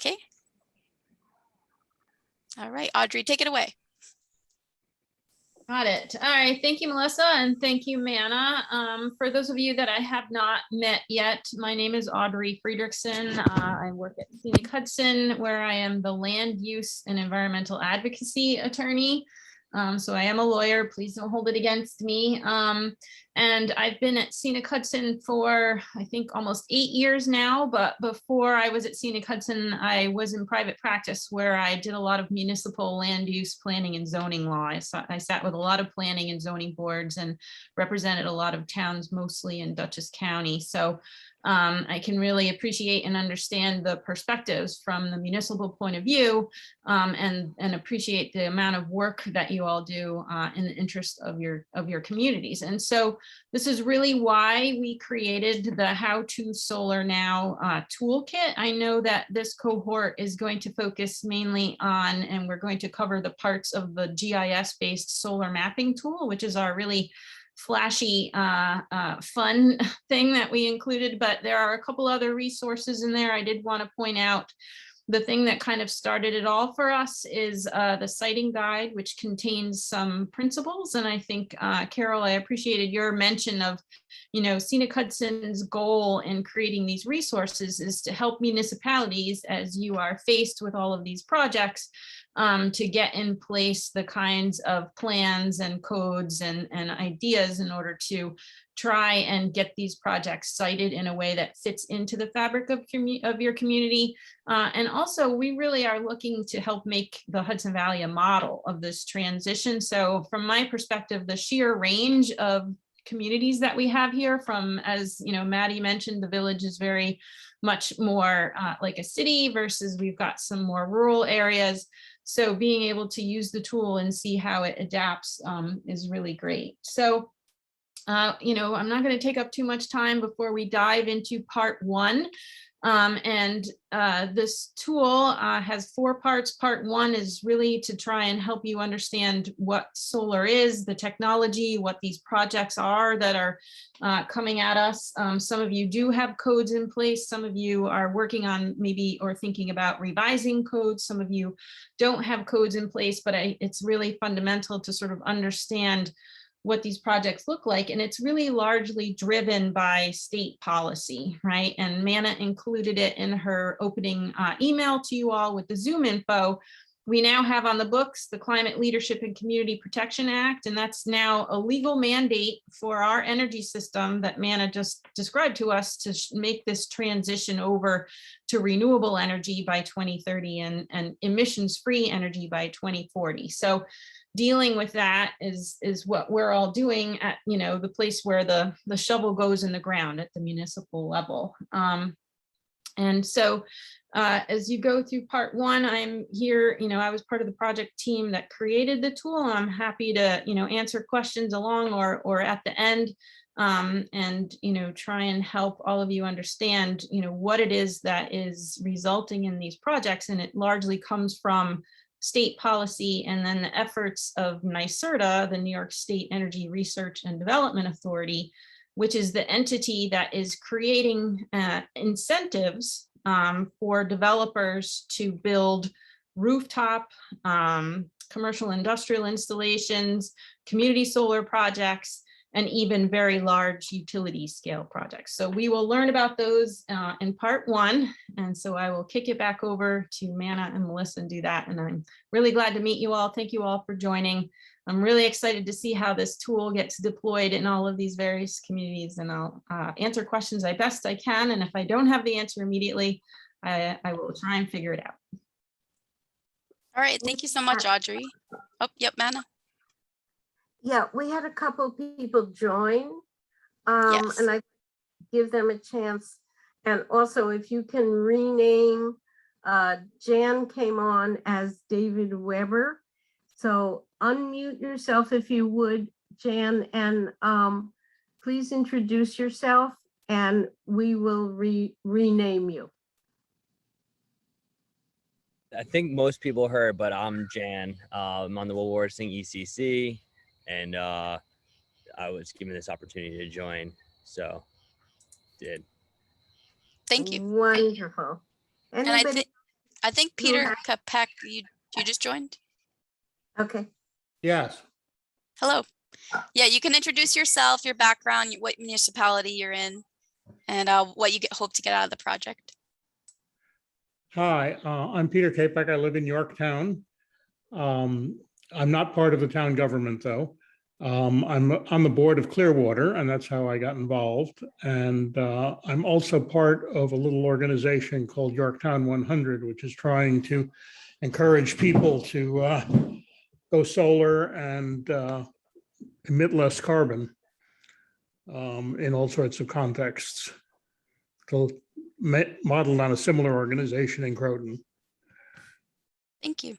Okay. All right, Audrey, take it away. Got it. All right. Thank you, Melissa. And thank you, Manna. For those of you that I have not met yet, my name is Audrey Friedrichsen. I work at Scenic Hudson, where I am the land use and environmental advocacy attorney. So I am a lawyer. Please don't hold it against me. And I've been at Scenic Hudson for, I think, almost 8 years now. But before I was at Scenic Hudson, I was in private practice where I did a lot of municipal land use planning and zoning law. I sat with a lot of planning and zoning boards and represented a lot of towns, mostly in Dutchess County. So I can really appreciate and understand the perspectives from the municipal point of view, and appreciate the amount of work that you all do in the interest of your communities. And so this is really why we created the How to Solar Now toolkit. I know that this cohort is going to focus mainly on, and we're going to cover the parts of the GIS-based solar mapping tool, which is our really flashy, fun thing that we included, but there are a couple other resources in there. I did want to point out the thing that kind of started it all for us is the siting guide, which contains some principles. And I think, Carol, I appreciated your mention of, Scenic Hudson's goal in creating these resources is to help municipalities as you are faced with all of these projects to get in place the kinds of plans and codes and ideas in order to try and get these projects cited in a way that fits into the fabric of your community. And also, we really are looking to help make the Hudson Valley a model of this transition. So from my perspective, the sheer range of communities that we have here, from, as Maddie mentioned, the village is very much more like a city versus we've got some more rural areas. So being able to use the tool and see how it adapts is really great. So, I'm not going to take up too much time before we dive into part one. This tool has 4 parts. Part 1 is really to try and help you understand what solar is, the technology, what these projects are that are coming at us. Some of you do have codes in place. Some of you are working on maybe or thinking about revising codes. Some of you don't have codes in place, but it's really fundamental to sort of understand what these projects look like. And it's really largely driven by state policy, right? And Manna included it in her opening email to you all with the Zoom info. We now have on the books the Climate Leadership and Community Protection Act, and that's now a legal mandate for our energy system that Manna just described to us to make this transition over to renewable energy by 2030 and emissions-free energy by 2040. So dealing with that is what we're all doing at the place where the shovel goes in the ground at the municipal level. And so as you go through part 1, I'm here, I was part of the project team that created the tool. I'm happy to answer questions along or at the end, and try and help all of you understand what it is that is resulting in these projects. And it largely comes from state policy and then the efforts of NYSERDA, the New York State Energy Research and Development Authority, which is the entity that is creating incentives for developers to build rooftop, commercial industrial installations, community solar projects, and even very large utility scale projects. So we will learn about those in part 1. And so I will kick it back over to Manna and Melissa and do that. And I'm really glad to meet you all. Thank you all for joining. I'm really excited to see how this tool gets deployed in all of these various communities, and I'll answer questions as best I can. And if I don't have the answer immediately, I will try and figure it out. All right, thank you so much, Audrey. Oh, yep, Manna. Yeah, we had a couple people join, Yes. and I give them a chance. And also, if you can rename, Jan came on as David Weber. So unmute yourself if you would, Jan, and please introduce yourself and we will rename you. I think most people heard, but I'm Jan. I'm on the Will Worsing ECC, and I was given this opportunity to join, so did. Thank you. Wonderful. And I think I think Who Peter ha- Capek, you just joined? Okay, Yes. Hello. Yeah, you can introduce yourself, your background, what municipality you're in, and what you hope to get out of the project. Hi, I'm Peter Capek. I live in Yorktown. I'm not part of the town government, though. I'm on the board of Clearwater, and that's how I got involved. And I'm also part of a little organization called Yorktown 100, which is trying to encourage people to go solar and emit less carbon in all sorts of contexts. Modeled on a similar organization in Croton. Thank you.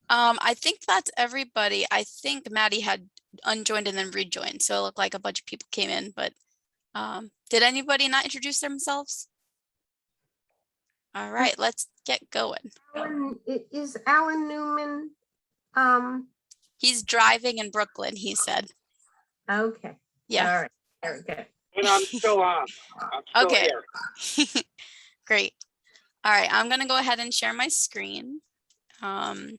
I think that's everybody. I think Maddie had unjoined and then rejoined, so it looked like a bunch of people came in, but did anybody not introduce themselves? All right, let's get going. Is Alan Newman? He's driving in Brooklyn, he said. Okay. Yeah. All right, very good. And I'm still on. I'm still Okay. here. Great. All right, I'm gonna go ahead and share my screen. And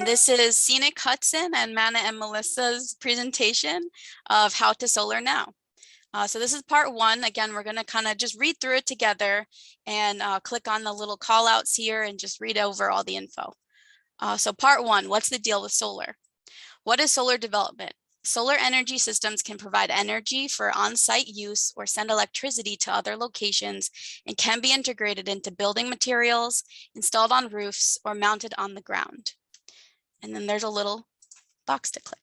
this is Scenic Hudson and Mana and Melissa's presentation of how to solar now. So this is part one. Again, we're gonna kind of just read through it together and click on the little call outs here and just read over all the info. So part one, what's the deal with solar? What is solar development? Solar energy systems can provide energy for on-site use or send electricity to other locations and can be integrated into building materials, installed on roofs, or mounted on the ground. And then there's a little box to click.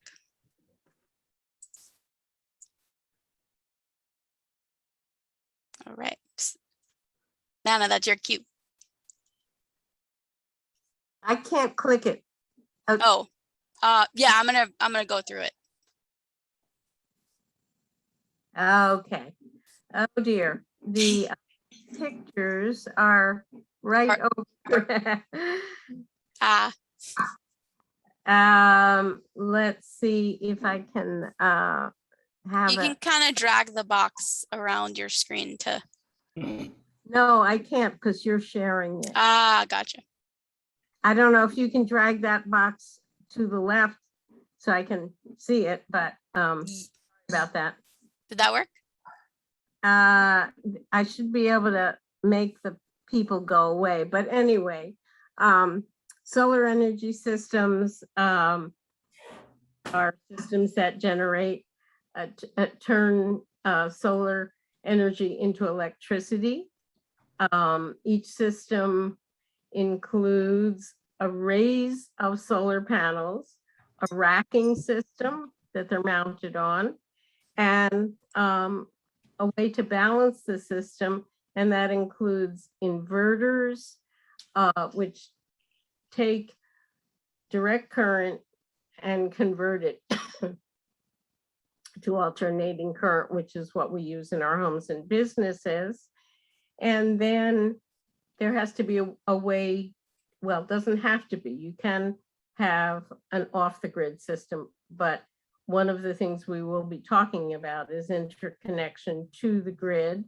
All right. Nana, that's your cue. I can't click it. Oh, yeah, I'm gonna go through it. Okay. Oh dear. The pictures are right over. Let's see if I can have You can it. kind of drag the box around your screen to. No, I can't because you're sharing it. Gotcha. I don't know if you can drag that box to the left so I can see it, but about that. Did that work? I should be able to make the people go away, but anyway, solar energy systems are systems that generate, turn solar energy into electricity. Each system includes arrays of solar panels, a racking system that they're mounted on, and a way to balance the system, and that includes inverters, which take direct current and convert it to alternating current, which is what we use in our homes and businesses. And then there has to be a way, well, it doesn't have to be, you can have an off-the-grid system, but one of the things we will be talking about is interconnection to the grid.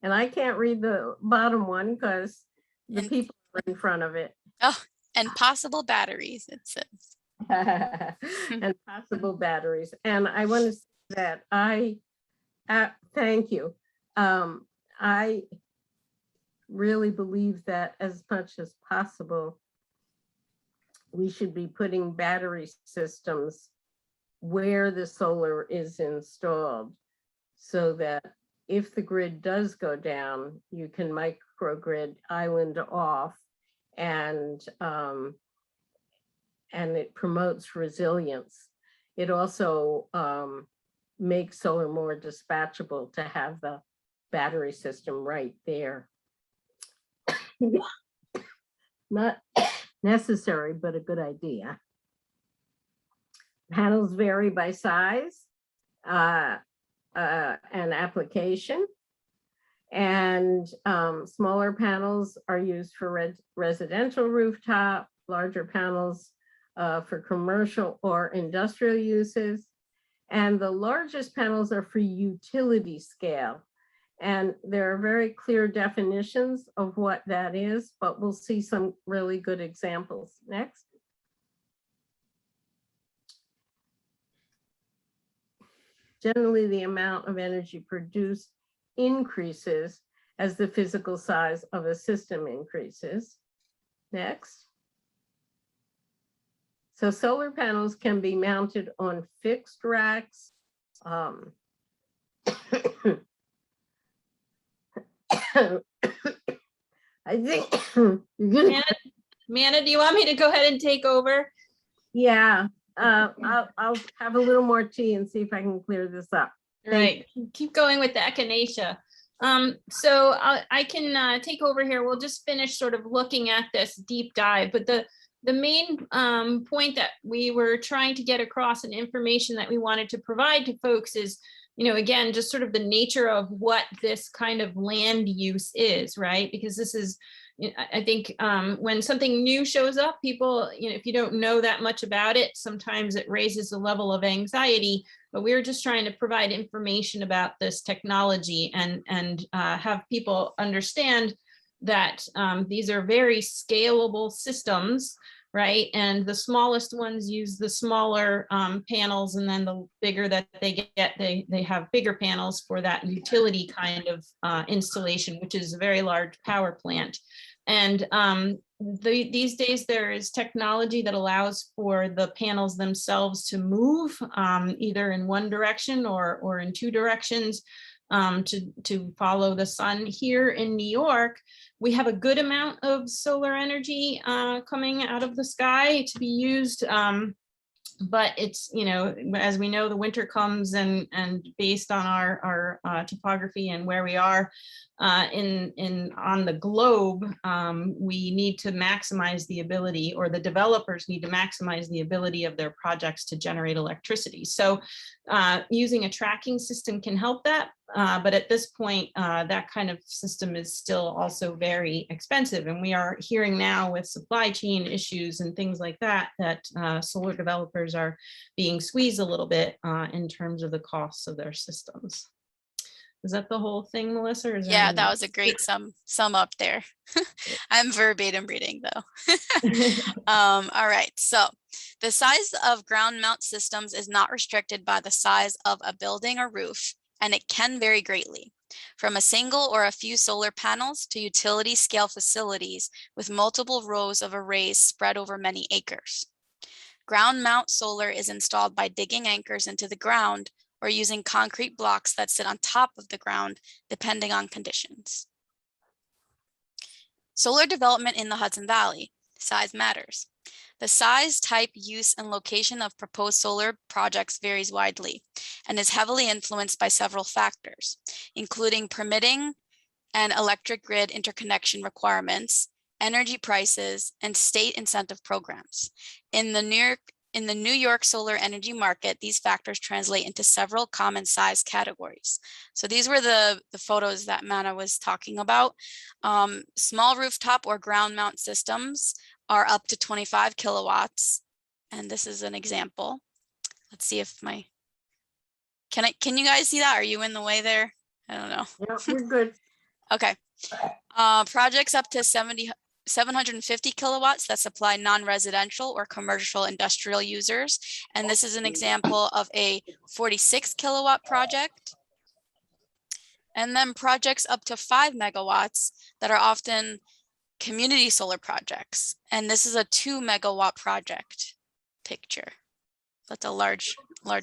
And I can't read the bottom one because the people are in front of it. Oh, and possible batteries, it says. And possible batteries. And I want to say that thank you. I really believe that as much as possible, we should be putting battery systems where the solar is installed so that if the grid does go down, you can microgrid island off, and it promotes resilience. It also makes solar more dispatchable to have the battery system right there. Not necessary, but a good idea. Panels vary by size and application. And smaller panels are used for residential rooftop, larger panels for commercial or industrial uses. And the largest panels are for utility scale. And there are very clear definitions of what that is, but we'll see some really good examples. Next. Generally, the amount of energy produced increases as the physical size of a system increases. Next. So solar panels can be mounted on fixed racks. I think you're gonna, Manna, do you want me to go ahead and take over? yeah, I'll have a little more tea and see if I can clear this up. Right, keep going with the echinacea. So I can take over here. We'll just finish sort of looking at this deep dive, but the main point that we were trying to get across and information that we wanted to provide to folks is, again, just sort of the nature of what this kind of land use is, right? Because this is, I think when something new shows up, people, if you don't know that much about it, sometimes it raises a level of anxiety, but we're just trying to provide information about this technology and have people understand that these are very scalable systems, right? And the smallest ones use the smaller panels, and then the bigger that they get, they have bigger panels for that utility kind of installation, which is a very large power plant. And these days there is technology that allows for the panels themselves to move either in one direction or in two directions to follow the sun. Here in New York, we have a good amount of solar energy coming out of the sky to be used. But it's, as we know, the winter comes and based on our topography and where we are on the globe, we need to maximize the ability, or the developers need to maximize the ability of their projects to generate electricity. So using a tracking system can help that. But at this point, that kind of system is still also very expensive. And we are hearing now with supply chain issues and things like that, that solar developers are being squeezed a little bit in terms of the costs of their systems. Is that the whole thing, Melissa? Or is Yeah, that was a great sum up there. I'm verbatim reading though. All right, so the size of ground mount systems is not restricted by the size of a building or roof, and it can vary greatly, from a single or a few solar panels to utility scale facilities with multiple rows of arrays spread over many acres. Ground mount solar is installed by digging anchors into the ground or using concrete blocks that sit on top of the ground, depending on conditions. Solar development in the Hudson Valley. Size matters. The size, type, use, and location of proposed solar projects varies widely and is heavily influenced by several factors, including permitting and electric grid interconnection requirements, energy prices, and state incentive programs. In the New York solar energy market, these factors translate into several common size categories. So these were the photos that Manna was talking about. Small rooftop or ground mount systems are up to 25 kilowatts. And this is an example. Let's see if can you guys see that? Are you in the way there? I don't know. Yeah, we're good. Okay. Projects up to 750 kilowatts that supply non-residential or commercial industrial users. And this is an example of a 46 kilowatt project. And then projects up to 5 megawatts that are often community solar projects. And this is a 2 megawatt project picture. That's a large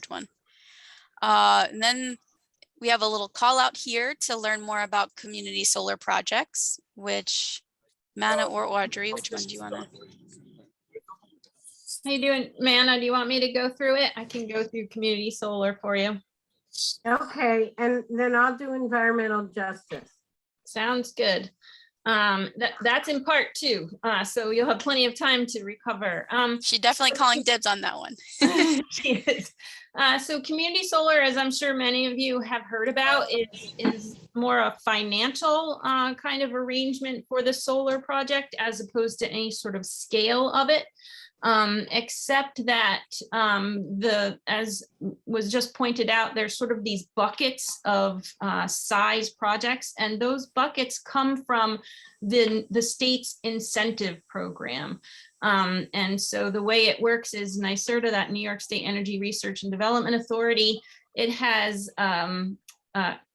one. And then we have a little call out here to learn more about community solar projects, which Manna or Audrey, which one do you want to? How you doing, Manna? Do you want me to go through it? I can go through community solar for you. Okay, and then I'll do environmental justice. Sounds good. That's in part two, so you'll have plenty of time to recover. She definitely calling dibs on that one. She is. So community solar, as I'm sure many of you have heard about, is more a financial kind of arrangement for the solar project as opposed to any sort of scale of it. Except that as was just pointed out, there's sort of these buckets of size projects, and those buckets come from the state's incentive program. And so the way it works is NYSERDA, that New York State Energy Research and Development Authority, it has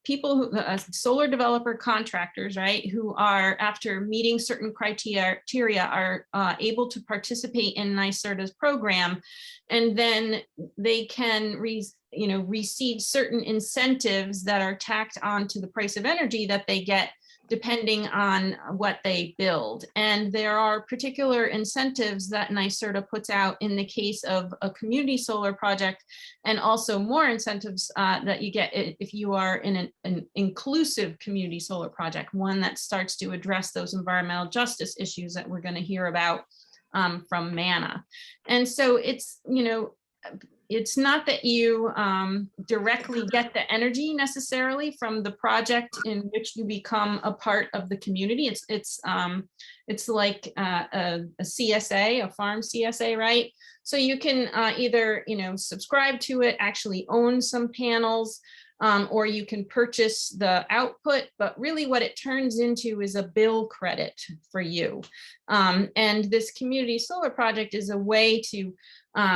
people who solar developer contractors, right, who are, after meeting certain criteria, are able to participate in NYSERDA's program, and then they can receive certain incentives that are tacked onto the price of energy that they get depending on what they build. And there are particular incentives that NYSERDA puts out in the case of a community solar project, and also more incentives that you get if you are in an inclusive community solar project, one that starts to address those environmental justice issues that we're going to hear about from MANA. And so it's, it's not that you directly get the energy necessarily from the project in which you become a part of the community. It's like a CSA, a farm CSA, right? So you can either subscribe to it, actually own some panels, or you can purchase the output, but really what it turns into is a bill credit for you. And this community solar project is a way to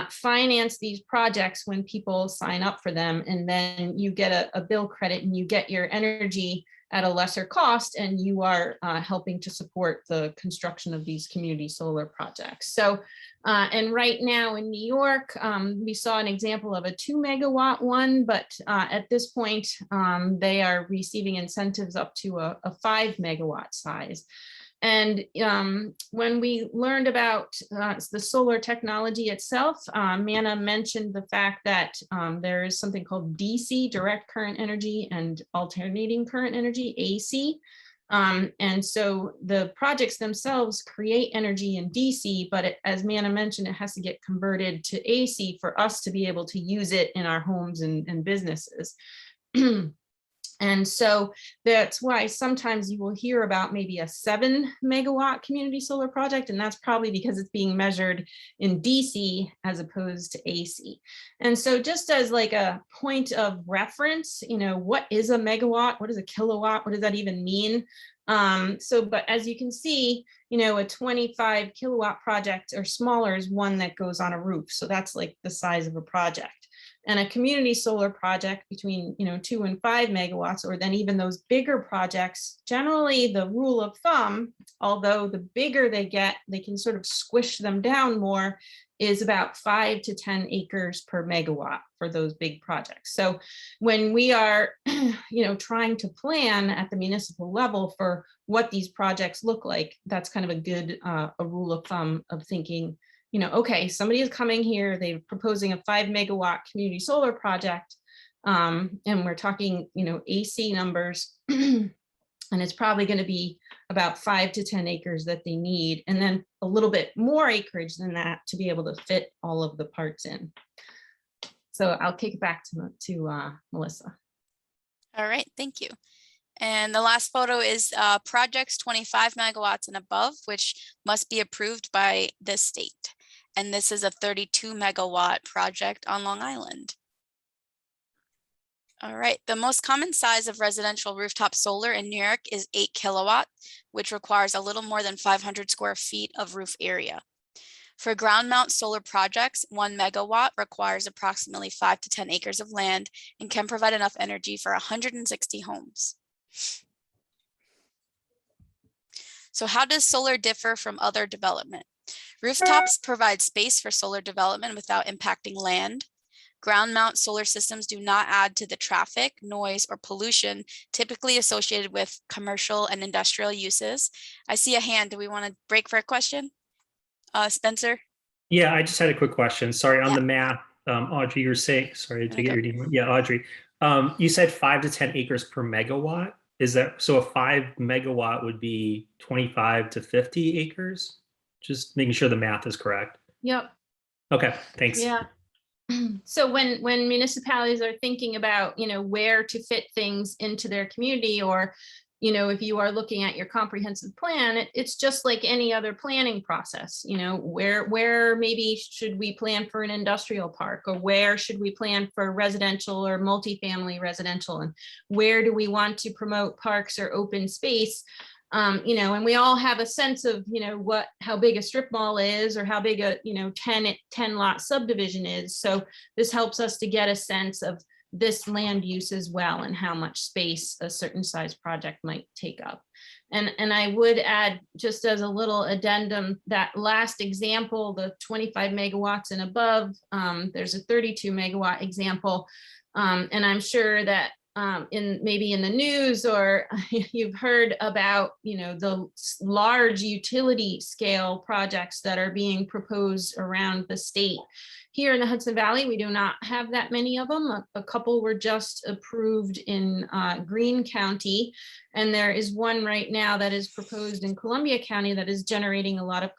finance these projects when people sign up for them, and then you get a bill credit and you get your energy at a lesser cost, and you are helping to support the construction of these community solar projects. So, and right now in New York, we saw an example of a 2 megawatt one, but at this point, they are receiving incentives up to a 5 megawatt size. And when we learned about the solar technology itself, MANA mentioned the fact that there is something called DC, direct current energy, and alternating current energy, AC. And so the projects themselves create energy in DC, but as MANA mentioned, it has to get converted to AC for us to be able to use it in our homes and businesses. And so that's why sometimes you will hear about maybe a 7 megawatt community solar project, and that's probably because it's being measured in DC as opposed to AC. And so just as like a point of reference, what is a megawatt? What is a kilowatt? What does that even mean? But as you can see, a 25 kilowatt project or smaller is one that goes on a roof. So that's like the size of a project. And a community solar project between 2 and 5 megawatts, or then even those bigger projects, generally the rule of thumb, although the bigger they get, they can sort of squish them down more, is about 5 to 10 acres per megawatt for those big projects. So when we are trying to plan at the municipal level for what these projects look like, that's kind of a good a rule of thumb of thinking, okay, somebody is coming here, they're proposing a 5 megawatt community solar project, and we're talking, AC numbers, and it's probably going to be about 5 to 10 acres that they need, and then a little bit more acreage than that to be able to fit all of the parts in. So I'll kick it back to Melissa. All right, thank you. And the last photo is projects 25 megawatts and above, which must be approved by the state. And this is a 32 megawatt project on Long Island. All right, the most common size of residential rooftop solar in New York is 8 kilowatt, which requires a little more than 500 square feet of roof area. For ground mount solar projects, 1 megawatt requires approximately 5 to 10 acres of land and can provide enough energy for 160 homes. So how does solar differ from other development? Rooftops provide space for solar development without impacting land. Ground mount solar systems do not add to the traffic, noise, or pollution typically associated with commercial and industrial uses. I see a hand. Do we want to break for a question? Spencer? Yeah, I just had a quick question. Sorry, on Yeah. the math, Audrey, you're saying, sorry to Okay. get your name. Yeah, Audrey. You said 5 to 10 acres per megawatt. Is that, so a 5 megawatt would be 25 to 50 acres? Just making sure the math is correct. Yep. Okay, thanks. Yeah. So when municipalities are thinking about, where to fit things into their community, or, if you are looking at your comprehensive plan, it's just like any other planning process, where maybe should we plan for an industrial park, or where should we plan for residential or multifamily residential, and where do we want to promote parks or open space? And we all have a sense of, how big a strip mall is, or how big a, 10 lot subdivision is. So this helps us to get a sense of this land use as well, and how much space a certain size project might take up. And I would add, just as a little addendum, that last example, the 25 megawatts and above, there's a 32 megawatt example. And I'm sure that maybe in the news, or you've heard about, the large utility scale projects that are being proposed around the state. Here in the Hudson Valley, we do not have that many of them. A couple were just approved in Greene County, and there is one right now that is proposed in Columbia County that is generating a lot of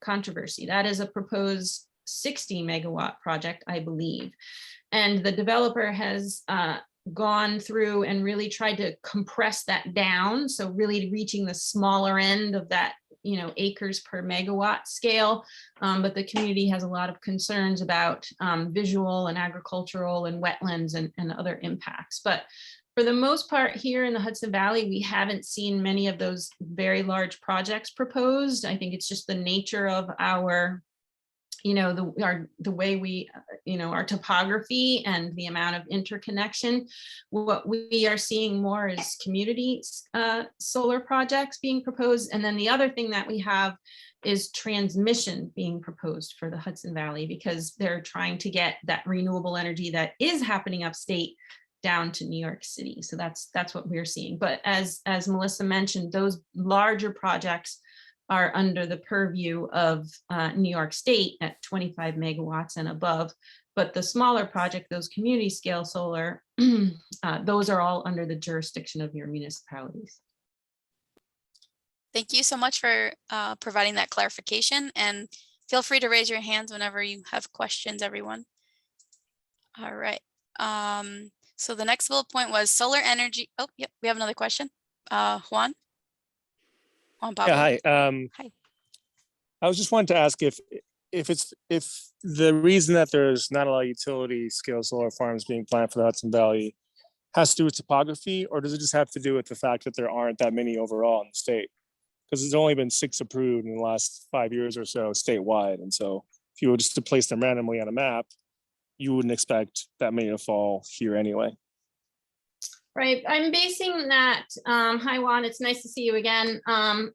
controversy. That is a proposed 60 megawatt project, I believe. And the developer has gone through and really tried to compress that down. So really reaching the smaller end of that, acres per megawatt scale. But the community has a lot of concerns about visual and agricultural and wetlands and other impacts. But for the most part, here in the Hudson Valley, we haven't seen many of those very large projects proposed. I think it's just the nature of our the way we, our topography and the amount of interconnection. What we are seeing more is community solar projects being proposed. And then the other thing that we have is transmission being proposed for the Hudson Valley, because they're trying to get that renewable energy that is happening upstate down to New York City. So that's what we're seeing. But as Melissa mentioned, those larger projects are under the purview of New York State at 25 megawatts and above. But the smaller project, those community scale solar, those are all under the jurisdiction of your municipalities. Thank you so much for providing that clarification, and feel free to raise your hands whenever you have questions, everyone. All right. So the next bullet point was solar energy. Oh, yep, we have another question. Juan Pablo. Yeah, hi. Hi. I was just wanting to ask if the reason that there's not a lot of utility scale solar farms being planned for the Hudson Valley has to do with topography, or does it just have to do with the fact that there aren't that many overall in the state? Because there's only been 6 approved in the last 5 years or so statewide, and so if you were just to place them randomly on a map, you wouldn't expect that many to fall here anyway. Right. I'm basing that, hi Juan, it's nice to see you again. I'm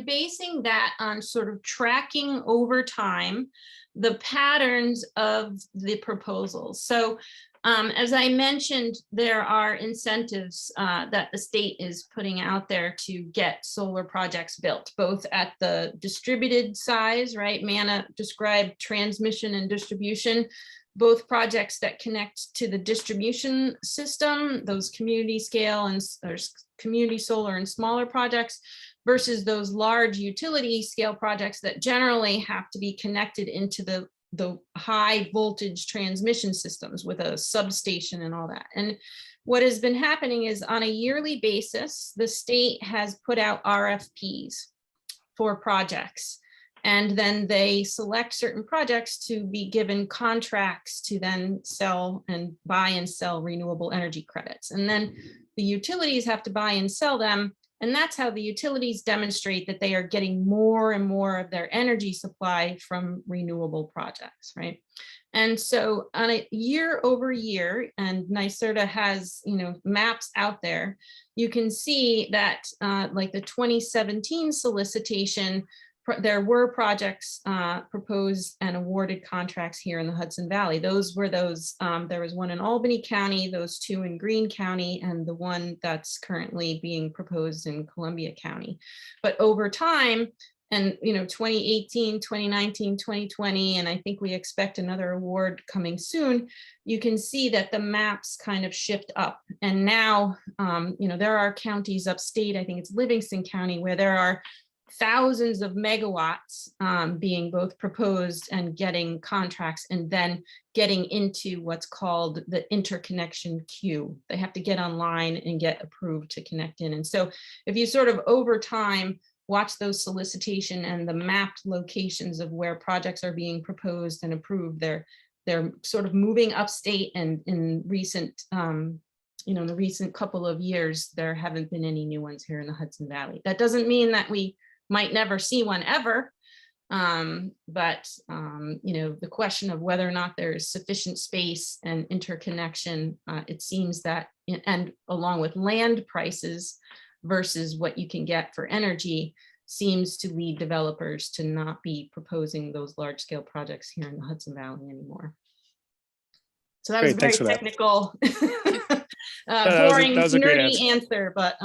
basing that on sort of tracking over time the patterns of the proposals. So as I mentioned, there are incentives that the state is putting out there to get solar projects built, both at the distributed size, right? Mana described transmission and distribution. Both projects that connect to the distribution system, those community scale and there's community solar and smaller projects, versus those large utility scale projects that generally have to be connected into the high voltage transmission systems with a substation and all that. And what has been happening is, on a yearly basis, the state has put out RFPs for projects. And then they select certain projects to be given contracts to then sell and buy and sell renewable energy credits. And then the utilities have to buy and sell them. And that's how the utilities demonstrate that they are getting more and more of their energy supply from renewable projects, right? And so on a year over year, and NYSERDA has, maps out there, you can see that like the 2017 solicitation, there were projects proposed and awarded contracts here in the Hudson Valley. Those were those, there was one in Albany County, those 2 in Greene County, and the one that's currently being proposed in Columbia County. But over time, and 2018, 2019, 2020, and I think we expect another award coming soon, you can see that the maps kind of shift up. And now, there are counties upstate, I think it's Livingston County, where there are thousands of megawatts being both proposed and getting contracts, and then getting into what's called the interconnection queue. They have to get online and get approved to connect in. And so if you sort of over time watch those solicitation and the mapped locations of where projects are being proposed and approved, they're sort of moving upstate, and in recent in the recent couple of years, there haven't been any new ones here in the Hudson Valley. That doesn't mean that we might never see one ever. But the question of whether or not there is sufficient space and interconnection, it seems that, and along with land prices versus what you can get for energy, seems to lead developers to not be proposing those large scale projects here in the Hudson Valley anymore. So that was a Great, very thanks for that. technical, that boring, was a great nerdy answer, but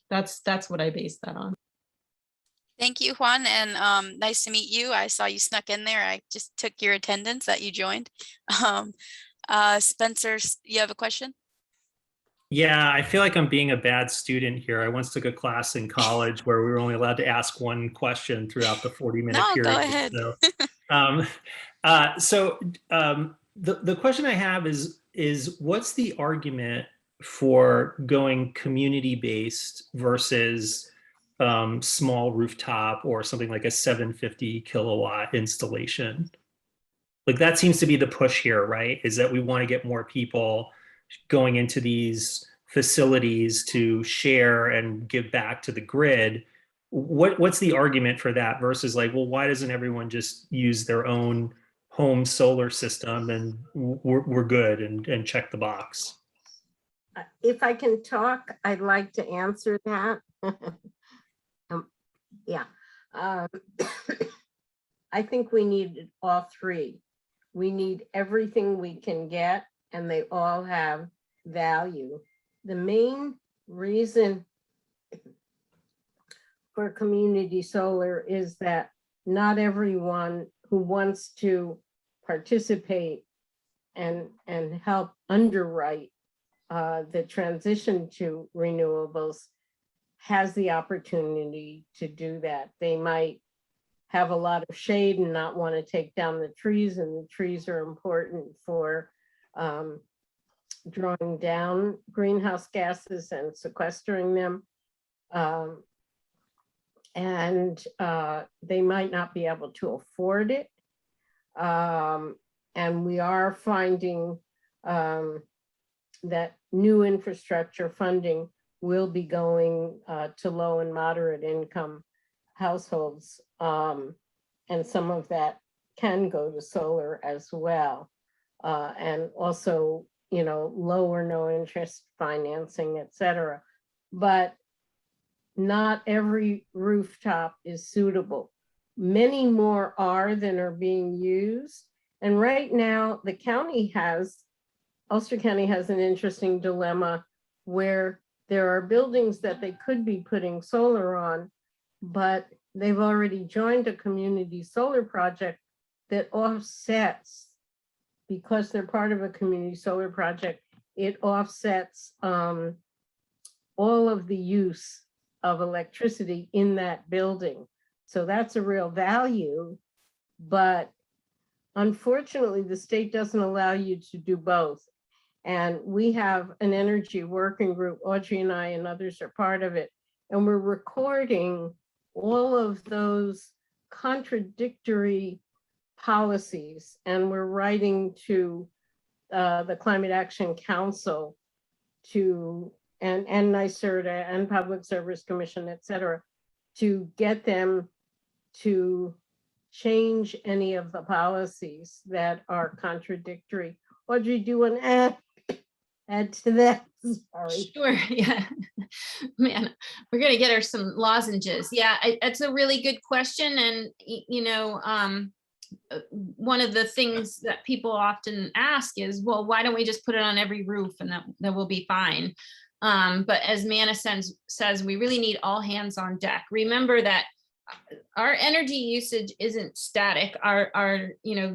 that's what I based that on. Thank you, Juan, and nice to meet you. I saw you snuck in there. I just took your attendance that you joined. Spencer, you have a question? Yeah, I feel like I'm being a bad student here. I once took a class in college where we were only allowed to ask one question throughout the 40-minute No, period. go ahead. The question I have is what's the argument for going community-based versus small rooftop or something like a 750 kilowatt installation? Like that seems to be the push here, right? Is that we want to get more people going into these facilities to share and give back to the grid. What's the argument for that versus like, well, why doesn't everyone just use their own home solar system and we're good and check the box? If I can talk, I'd like to answer that. I think we need all three. We need everything we can get, and they all have value. The main reason for community solar is that not everyone who wants to participate and help underwrite the transition to renewables has the opportunity to do that. They might have a lot of shade and not want to take down the trees, and the trees are important for drawing down greenhouse gases and sequestering them. They might not be able to afford it. And we are finding that new infrastructure funding will be going to low and moderate income households. And some of that can go to solar as well. And also, low or no interest financing, et cetera. But not every rooftop is suitable. Many more are than are being used. And right now, Ulster County has an interesting dilemma where there are buildings that they could be putting solar on, but they've already joined a community solar project that offsets, because they're part of a community solar project, it offsets all of the use of electricity in that building. So that's a real value, but unfortunately, the state doesn't allow you to do both. And we have an energy working group, Audrey and I and others are part of it, and we're recording all of those contradictory policies, and we're writing to the Climate Action Council and NYSERDA and Public Service Commission, et cetera, to get them to change any of the policies that are contradictory. Audrey, do you want to add to that? Sorry. Sure, yeah. Man, we're gonna get her some lozenges. Yeah, it's a really good question. And, one of the things that people often ask is, well, why don't we just put it on every roof and that will be fine? But as Manna says, we really need all hands on deck. Remember that our energy usage isn't static. Our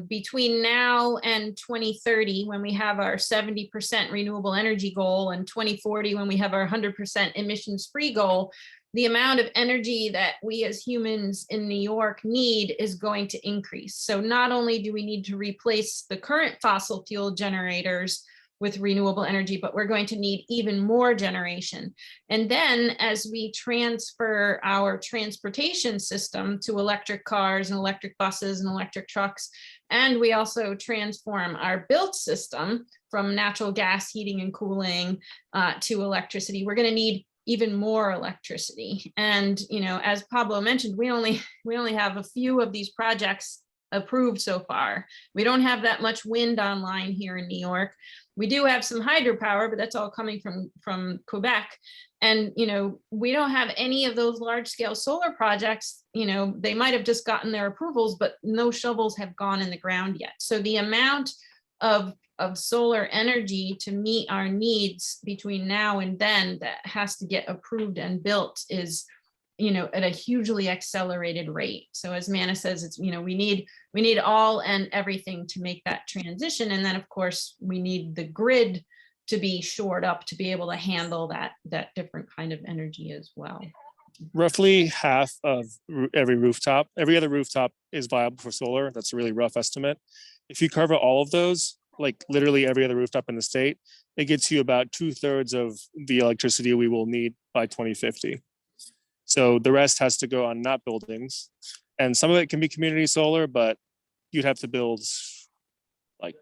between now and 2030, when we have our 70% renewable energy goal, and 2040, when we have our 100% emissions free goal, the amount of energy that we as humans in New York need is going to increase. So not only do we need to replace the current fossil fuel generators with renewable energy, but we're going to need even more generation. And then as we transfer our transportation system to electric cars and electric buses and electric trucks, and we also transform our built system from natural gas heating and cooling to electricity, we're going to need even more electricity. And, you know, as Pablo mentioned, we only have a few of these projects approved so far. We don't have that much wind online here in New York. We do have some hydropower, but that's all coming from Quebec. And, you know, we don't have any of those large scale solar projects. You know, they might have just gotten their approvals, but no shovels have gone in the ground yet. So the amount of solar energy to meet our needs between now and then that has to get approved and built is, you know, at a hugely accelerated rate. So as Mana says, it's, you know, we need all and everything to make that transition. And then of course we need the grid to be shored up to be able to handle that different kind of energy as well. Roughly half of every other rooftop is viable for solar. That's a really rough estimate. If you cover all of those, like literally every other rooftop in the state, it gets you about 2/3 of the electricity we will need by 2050. So the rest has to go on not buildings. And some of it can be community solar, but you'd have to build like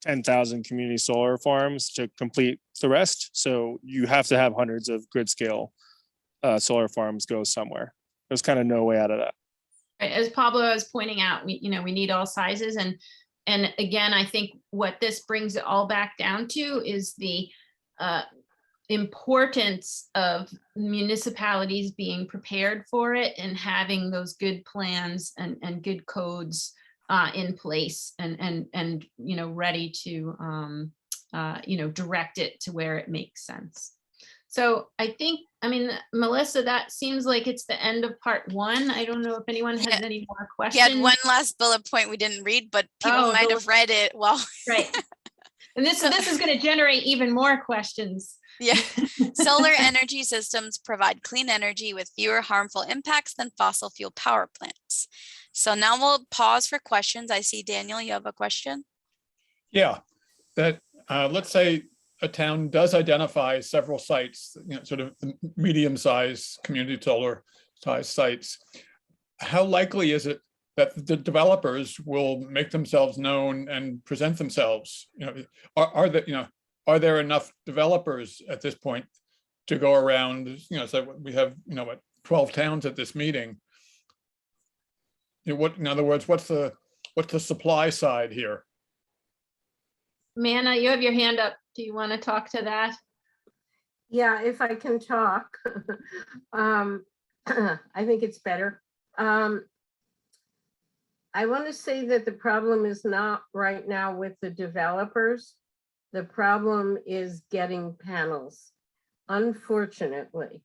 10,000 community solar farms to complete the rest. So you have to have hundreds of grid scale solar farms go somewhere. There's kind of no way out of that. As Pablo was pointing out, we need all sizes. And again, I think what this brings it all back down to is the importance of municipalities being prepared for it and having those good plans and good codes in place and you know, ready to you know, direct it to where it makes sense. So I think, I mean, Melissa, that seems like it's the end of part one. I don't know if anyone has any more questions. He had one last bullet point we didn't read, but people might have read it well. Right. And this is going to generate even more questions. Yeah. Solar energy systems provide clean energy with fewer harmful impacts than fossil fuel power plants. So now we'll pause for questions. I see Daniel, you have a question. Yeah, that let's say a town does identify several sites, you know, sort of medium-sized community solar size sites. How likely is it that the developers will make themselves known and present themselves? You know, are there enough developers at this point to go around? You know, so we have, you know, what, 12 towns at this meeting. You know, in other words, what's the supply side here? Mana, you have your hand up. Do you want to talk to that? Yeah, if I can talk. I think it's better. I want to say that the problem is not right now with the developers. The problem is getting panels, unfortunately.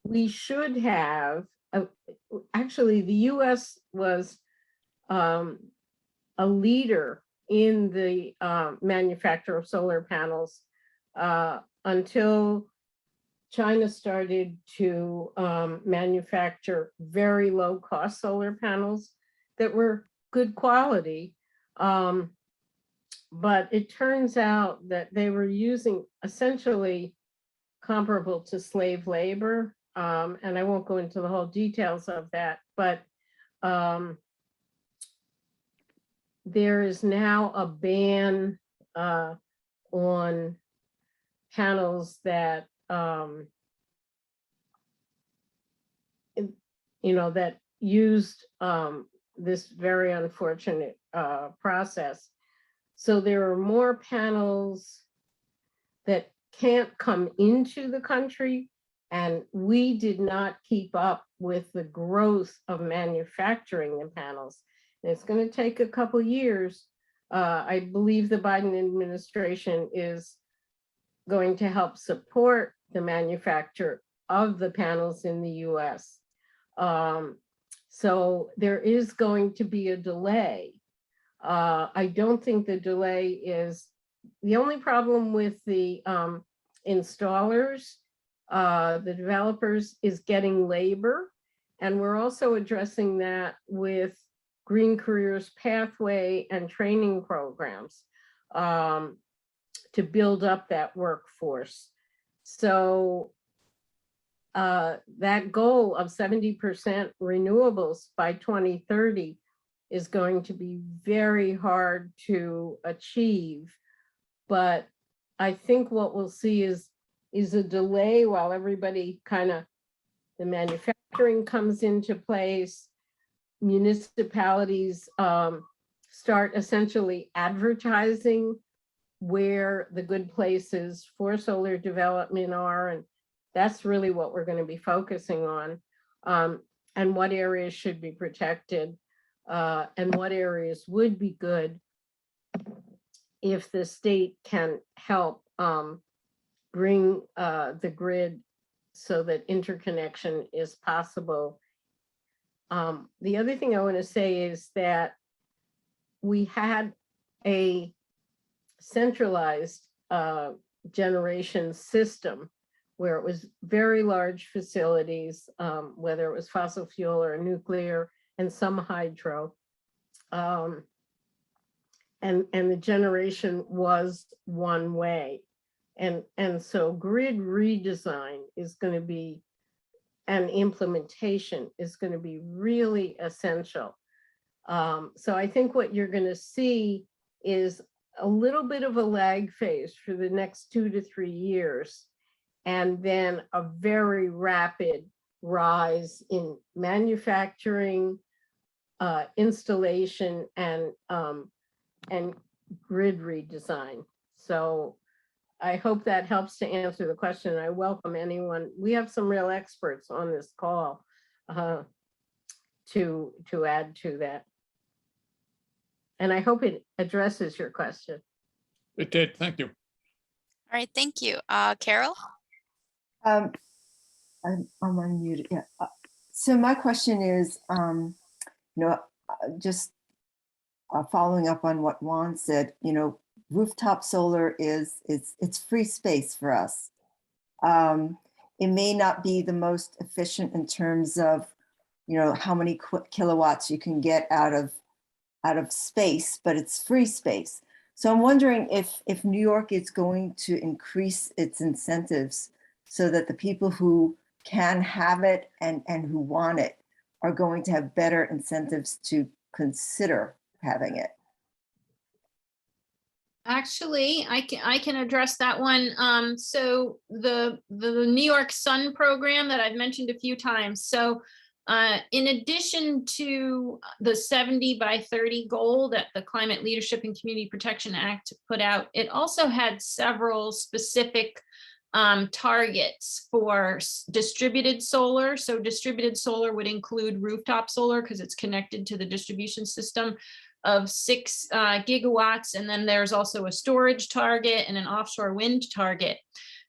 We should have, actually, the US was a leader in the manufacture of solar panels until China started to manufacture very low cost solar panels that were good quality. But it turns out that they were using essentially comparable to slave labor. And I won't go into the whole details of that, but there is now a ban on panels that you know, that used this very unfortunate process. So there are more panels that can't come into the country, and we did not keep up with the growth of manufacturing the panels. And it's going to take a couple years. I believe the Biden administration is going to help support the manufacture of the panels in the US. So there is going to be a delay. I don't think the delay is, the only problem with the installers, the developers, is getting labor. And we're also addressing that with Green Careers Pathway and training programs to build up that workforce. So that goal of 70% renewables by 2030 is going to be very hard to achieve. But I think what we'll see is a delay while everybody the manufacturing comes into place, municipalities start essentially advertising where the good places for solar development are. And that's really what we're going to be focusing on, and what areas should be protected, and what areas would be good if the state can help bring the grid so that interconnection is possible. The other thing I want to say is that we had a centralized generation system where it was very large facilities, whether it was fossil fuel or nuclear, and some hydro. And the generation was one way. And so grid redesign is going to be, and implementation is going to be really essential. So I think what you're going to see is a little bit of a lag phase for the next 2 to 3 years, and then a very rapid rise in manufacturing, installation, and grid redesign. So I hope that helps to answer the question. I welcome anyone. We have some real experts on this call to add to that. And I hope it addresses your question. It did, thank you. All right, thank you. Carol? I'm unmuted. Yeah. So my question is, just following up on what Juan said, rooftop solar it's free space for us. It may not be the most efficient in terms of, how many kilowatts you can get out of space, but it's free space. So I'm wondering if New York is going to increase its incentives so that the people who can have it and who want it are going to have better incentives to consider having it. Actually, I can address that one. So the New York Sun program that I've mentioned a few times. So in addition to the 70 by 30 goal that the Climate Leadership and Community Protection Act put out, it also had several specific targets for distributed solar. So distributed solar would include rooftop solar because it's connected to the distribution system of 6 gigawatts. And then there's also a storage target and an offshore wind target.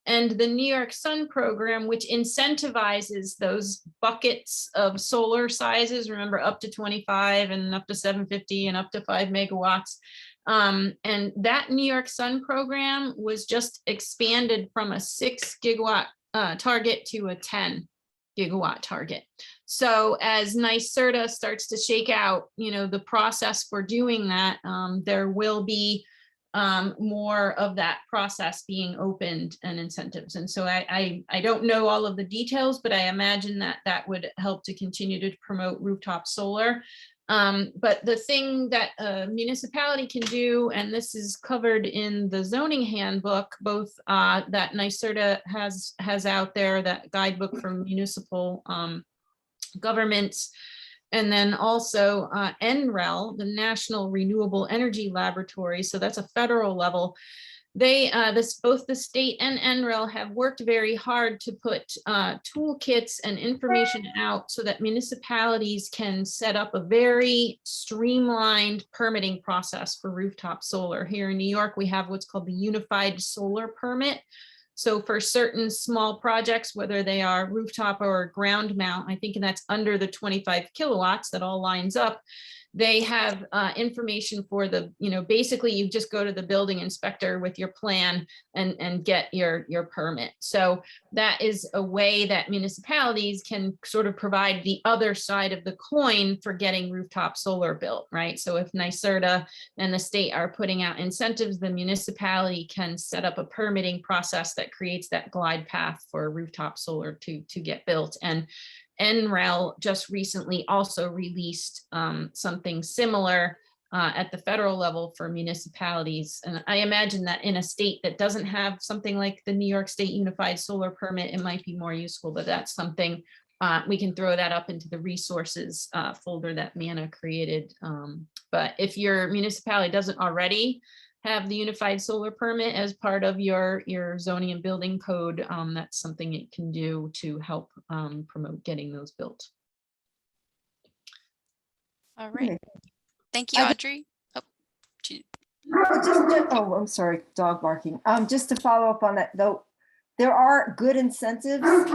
And the New York Sun program, which incentivizes those buckets of solar sizes, remember up to 25 and up to 750 and up to 5 megawatts. And that New York Sun program was just expanded from a 6 gigawatt target to a 10 gigawatt target. So as NYSERDA starts to shake out, the process for doing that, there will be more of that process being opened and incentives. And so I don't know all of the details, but I imagine that would help to continue to promote rooftop solar. But the thing that a municipality can do, and this is covered in the zoning handbook, both that NYSERDA has out there, that guidebook for municipal governments, and then also NREL, the National Renewable Energy Laboratory. So that's a federal level. They, both the state and NREL have worked very hard to put toolkits and information out so that municipalities can set up a very streamlined permitting process for rooftop solar. Here in New York, we have what's called the Unified Solar Permit. So for certain small projects, whether they are rooftop or ground mount, I think that's under the 25 kilowatts, that all lines up, they have information for the, basically you just go to the building inspector with your plan and get your permit. So that is a way that municipalities can sort of provide the other side of the coin for getting rooftop solar built, right? So if NYSERDA and the state are putting out incentives, the municipality can set up a permitting process that creates that glide path for rooftop solar to get built. And NREL just recently also released something similar at the federal level for municipalities. And I imagine that in a state that doesn't have something like the New York State Unified Solar Permit, it might be more useful, but that's something we can throw that up into the resources folder that Manna created. But if your municipality doesn't already have the Unified Solar Permit as part of your zoning and building code, that's something it can do to help promote getting those built. All right. Okay. Thank you, I- Audrey. Oh, Oh, I'm sorry, dog barking. Just to follow up on that though, there are good incentives. Is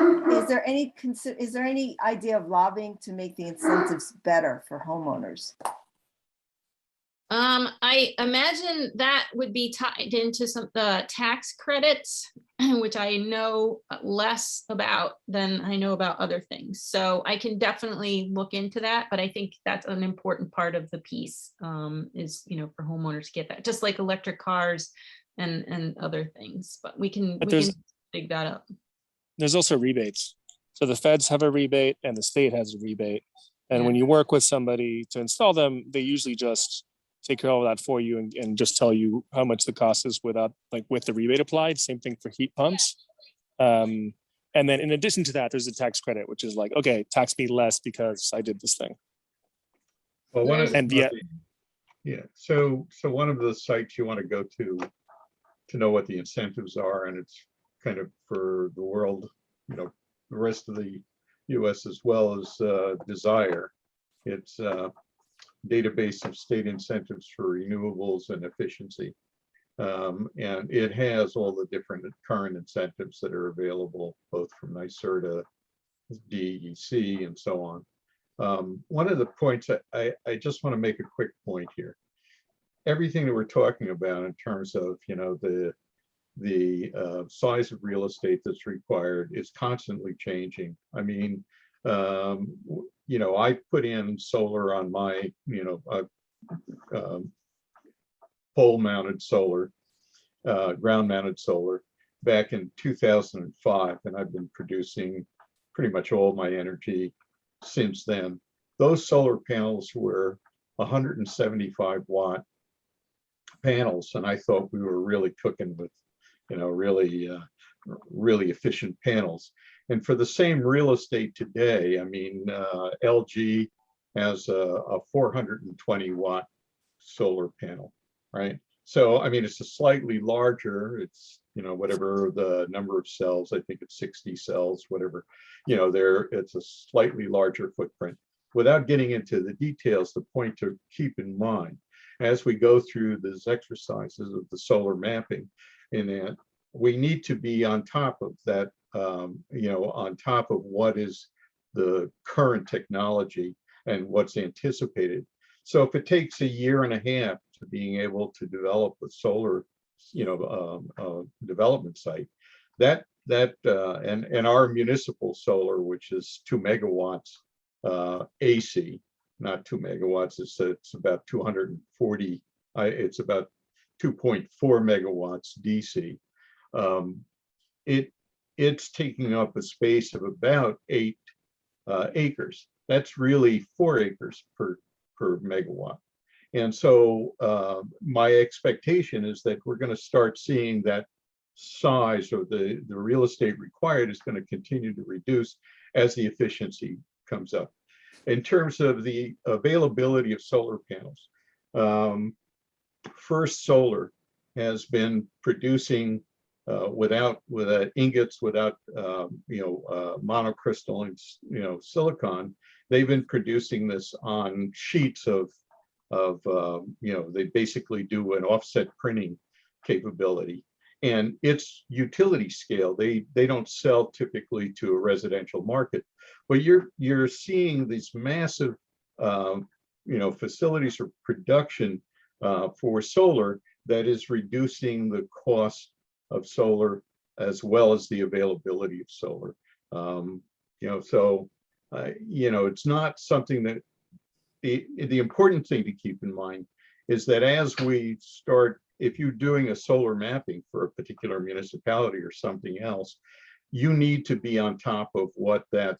there any idea of lobbying to make the incentives better for homeowners? I imagine that would be tied into some the tax credits, which I know less about than I know about other things. So I can definitely look into that, but I think that's an important part of the piece is, for homeowners to get that, just like electric cars and other things, but we can dig that up. There's also rebates. So the feds have a rebate and the state has a rebate. And Yeah. when you work with somebody to install them, they usually just take care of all that for you and just tell you how much the cost is with the rebate applied. Same thing for heat pumps. And then in addition to that, there's a tax credit, which is like, okay, tax me less because I did this thing. Well, so one of the sites you want to go to know what the incentives are, and it's kind of for the world, the rest of the US as well as Desire. It's database of state incentives for renewables and efficiency. And it has all the different current incentives that are available, both from NYSERDA, DEC, and so on. One of the points I just want to make a quick point here. Everything that we're talking about in terms of, the size of real estate that's required is constantly changing. I mean, I put in solar on my, pole mounted solar, ground mounted solar back in 2005, and I've been producing pretty much all my energy since then. Those solar panels were 175 watt panels, and I thought we were really cooking with, really efficient panels. And for the same real estate today, I mean, LG has a 420 watt solar panel, right? So, I mean, it's a slightly larger, it's, whatever the number of cells, I think it's 60 cells, whatever, it's a slightly larger footprint. Without getting into the details, the point to keep in mind, as we go through these exercises of the solar mapping, in that we need to be on top of that, on top of what is the current technology and what's anticipated. So if it takes a year and a half to being able to develop a solar, development site, and our municipal solar, which is 2 megawatts AC, not 2 megawatts, it's about 240, it's about 2.4 megawatts DC. It's taking up a space of about 8 acres. That's really 4 acres per megawatt. And so my expectation is that we're going to start seeing that size of the real estate required is going to continue to reduce as the efficiency comes up. In terms of the availability of solar panels, First Solar has been producing without ingots, without monocrystalline silicon. They've been producing this on sheets of they basically do an offset printing capability, and it's utility scale. They don't sell typically to a residential market, but you're seeing these massive facilities or production for solar that is reducing the cost of solar as well as the availability of solar. It's not something that the important thing to keep in mind is that as we start, if you're doing a solar mapping for a particular municipality or something else, you need to be on top of what that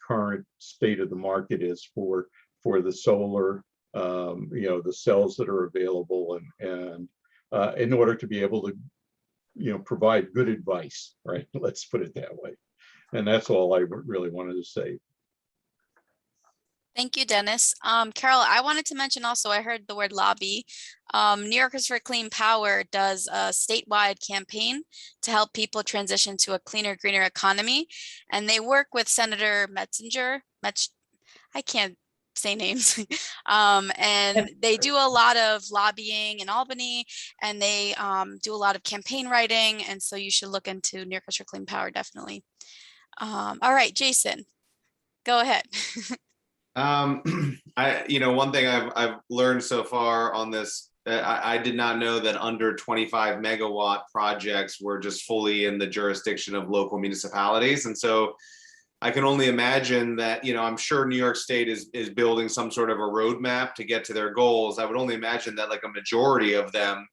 current state of the market is for the solar, the cells that are available, and in order to be able to, provide good advice, right? Let's put it that way. And that's all I really wanted to say. Thank you, Dennis. Carol, I wanted to mention also, I heard the word lobby. New Yorkers for Clean Power does a statewide campaign to help people transition to a cleaner, greener economy. And they work with Senator I can't say names. And they do a lot of lobbying in Albany, and they do a lot of campaign writing. And so you should look into New Yorkers for Clean Power, definitely. All right, Jason, go ahead. One thing I've learned so far on this, I did not know that under 25 megawatt projects were just fully in the jurisdiction of local municipalities. And so I can only imagine that, I'm sure New York State is building some sort of a roadmap to get to their goals. I would only imagine that like a majority of them,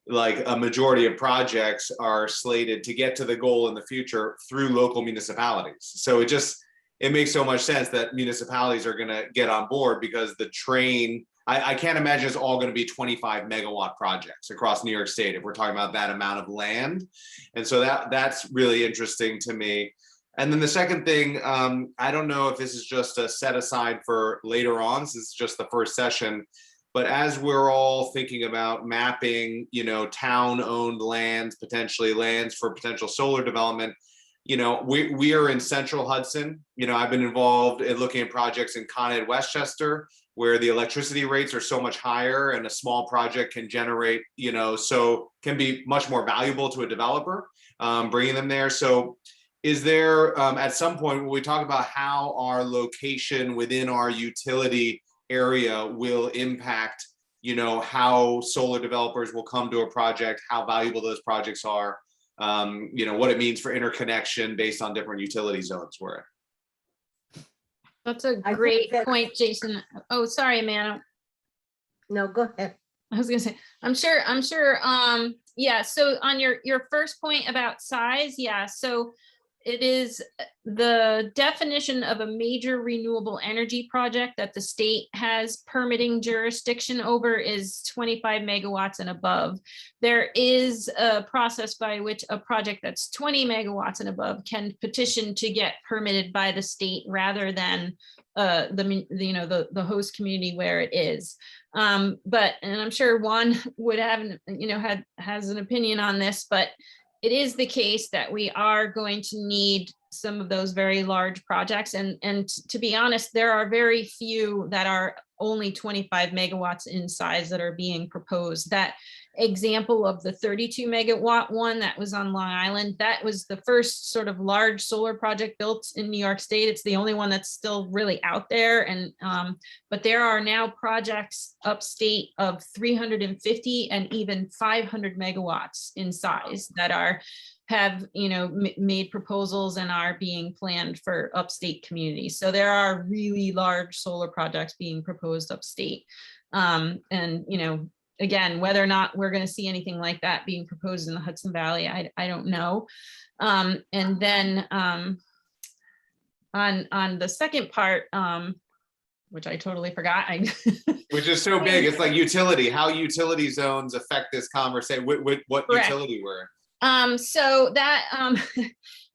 like a majority of projects are slated to get to the goal in the future through local municipalities. So it makes so much sense that municipalities are going to get on board, because the train, I can't imagine it's all going to be 25 megawatt projects across New York State if we're talking about that amount of land. And so that's really interesting to me. And then the second thing, I don't know if this is just a set aside for later on, since it's just the first session, but as we're all thinking about mapping, town-owned lands, potentially lands for potential solar development, we are in central Hudson. I've been involved in looking at projects in Con Ed Westchester, where the electricity rates are so much higher, and a small project can generate, can be much more valuable to a developer, bringing them there. So is there, at some point, when we talk about how our location within our utility area will impact, how solar developers will come to a project, how valuable those projects are, what it means for interconnection based on different utility zones we're in. That's a great point, Jason. Oh, sorry, Amanda. No, go ahead. I was gonna say, I'm sure. Yeah, so on your first point about size, yeah, so it is the definition of a major renewable energy project that the state has permitting jurisdiction over is 25 megawatts and above. There is a process by which a project that's 20 megawatts and above can petition to get permitted by the state rather than the host community where it is. And I'm sure Juan would have, has an opinion on this, but it is the case that we are going to need some of those very large projects. And to be honest, there are very few that are only 25 megawatts in size that are being proposed. That example of the 32 megawatt one that was on Long Island, that was the first sort of large solar project built in New York State. It's the only one that's still really out there. And but there are now projects upstate of 350 and even 500 megawatts in size that have made proposals and are being planned for upstate communities. So there are really large solar projects being proposed upstate. Again, whether or not we're going to see anything like that being proposed in the Hudson Valley, I don't know. And then on the second part, which I totally forgot. Which is so big. It's like utility, how utility zones affect this conversation. What Correct. utility we're in. So that,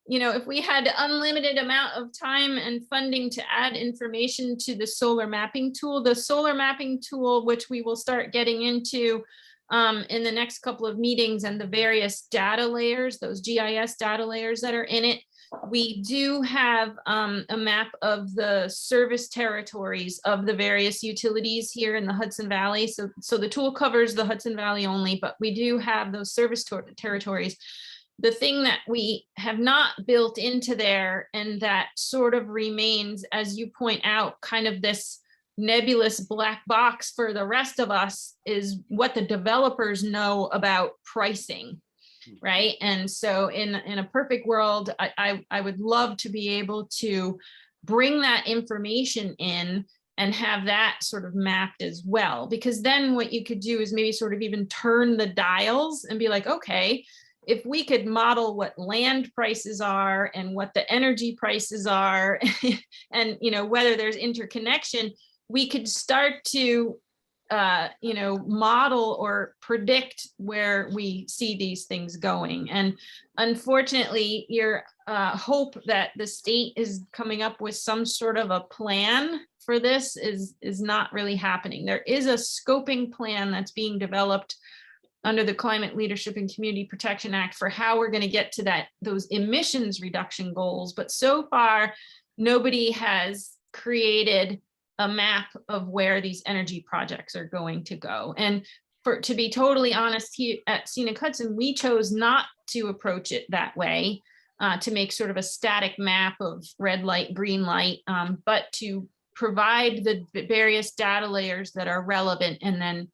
if we had unlimited amount of time and funding to add information to the solar mapping tool, which we will start getting into in the next couple of meetings, and the various data layers, those GIS data layers that are in it, we do have a map of the service territories of the various utilities here in the Hudson Valley. So the tool covers the Hudson Valley only, but we do have those service territories. The thing that we have not built into there, and that sort of remains, as you point out, kind of this nebulous black box for the rest of us is what the developers know about pricing, right? And so in a perfect world, I would love to be able to bring that information in and have that sort of mapped as well, because then what you could do is maybe sort of even turn the dials and be like, okay, if we could model what land prices are and what the energy prices are and whether there's interconnection, we could start to model or predict where we see these things going. And unfortunately, your hope that the state is coming up with some sort of a plan for this is not really happening. There is a scoping plan that's being developed under the Climate Leadership and Community Protection Act for how we're going to get to those emissions reduction goals. But so far, nobody has created a map of where these energy projects are going to go. And to be totally honest, here at Scenic Hudson, we chose not to approach it that way, to make sort of a static map of red light, green light, but to provide the various data layers that are relevant and then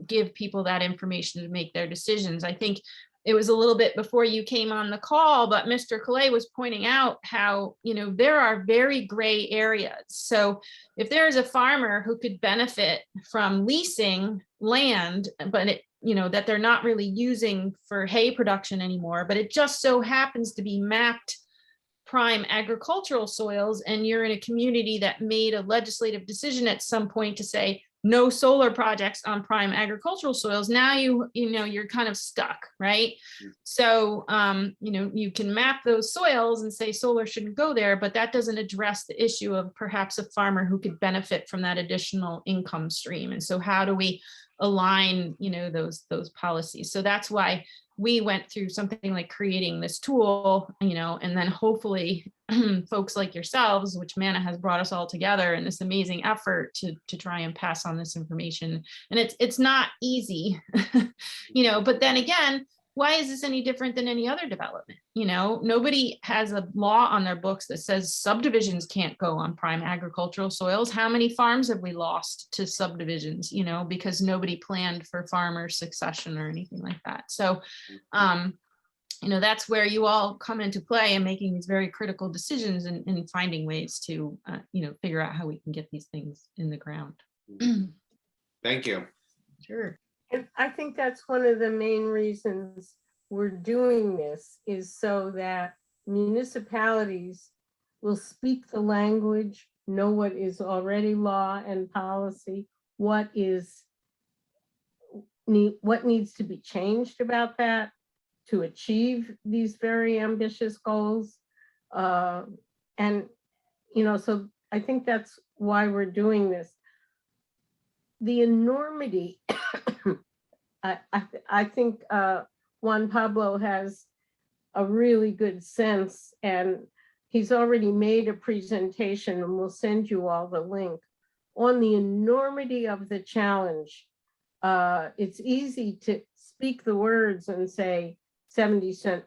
give people that information to make their decisions. I think it was a little bit before you came on the call, but Mr. Calais was pointing out how, there are very gray areas. So if there is a farmer who could benefit from leasing land, but that they're not really using for hay production anymore, but it just so happens to be mapped prime agricultural soils, and you're in a community that made a legislative decision at some point to say no solar projects on prime agricultural soils, now you're kind of stuck, right? So you can map those soils and say solar shouldn't go there, but that doesn't address the issue of perhaps a farmer who could benefit from that additional income stream. And so how do we align those policies? So that's why we went through something like creating this tool, and then hopefully folks like yourselves, which MANA has brought us all together in this amazing effort to try and pass on this information. And it's not easy, but then again, why is this any different than any other development? Nobody has a law on their books that says subdivisions can't go on prime agricultural soils. How many farms have we lost to subdivisions, because nobody planned for farmer succession or anything like that? So, that's where you all come into play and making these very critical decisions and finding ways to, figure out how we can get these things in the ground. Thank you. Sure. And I think that's one of the main reasons we're doing this, is so that municipalities will speak the language, know what is already law and policy, what needs to be changed about that to achieve these very ambitious goals. So I think that's why we're doing this. The enormity, I think Juan Pablo has a really good sense, and he's already made a presentation, and we'll send you all the link on the enormity of the challenge. It's easy to speak the words and say 70%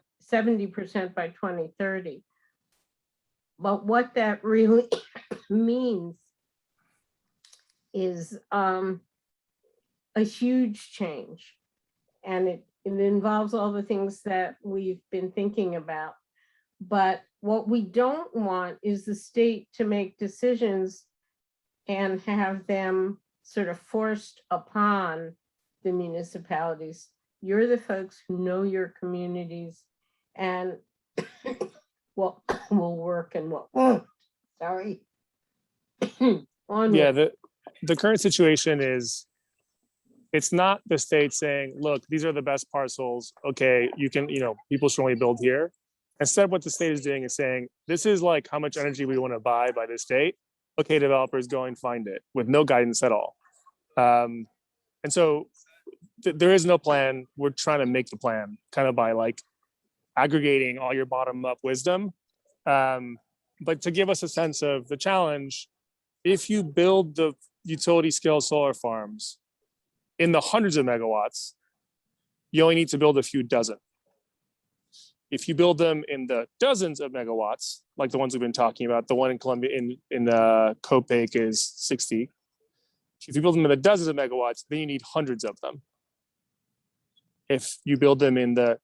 by 2030. But what that really means is a huge change. And it involves all the things that we've been thinking about. But what we don't want is the state to make decisions and have them sort of forced upon the municipalities. You're the folks who know your communities and what will work and what won't. Sorry. Yeah, the current situation is, it's not the state saying, look, these are the best parcels. Okay, you can, people should only build here. Instead, what the state is doing is saying, this is like how much energy we want to buy by this date. Okay, developers, go and find it, with no guidance at all. And so there is no plan. We're trying to make the plan kind of by like aggregating all your bottom up wisdom. But to give us a sense of the challenge, if you build the utility scale solar farms in the hundreds of megawatts, you only need to build a few dozen. If you build them in the dozens of megawatts, like the ones we've been talking about, the one in Columbia in Copake is 60. If you build them in the dozens of megawatts, then you need hundreds of them. If you build them in the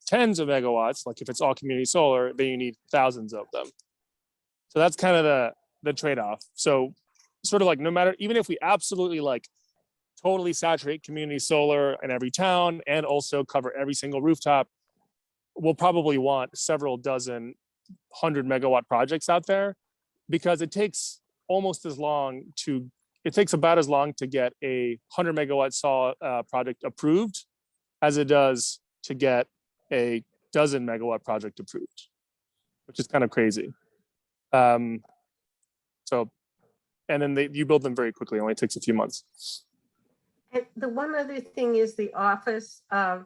tens of megawatts, like if it's all community solar, then you need thousands of them. So that's kind of the trade-off. So sort of like no matter, even if we absolutely like totally saturate community solar in every town and also cover every single rooftop, we'll probably want several dozen 100-megawatt projects out there, because it takes almost as long to, it takes about as long to get a 100-megawatt solar project approved as it does to get a dozen-megawatt project approved, which is kind of crazy. So, and then you build them very quickly. It only takes a few months. And the one other thing is the Office of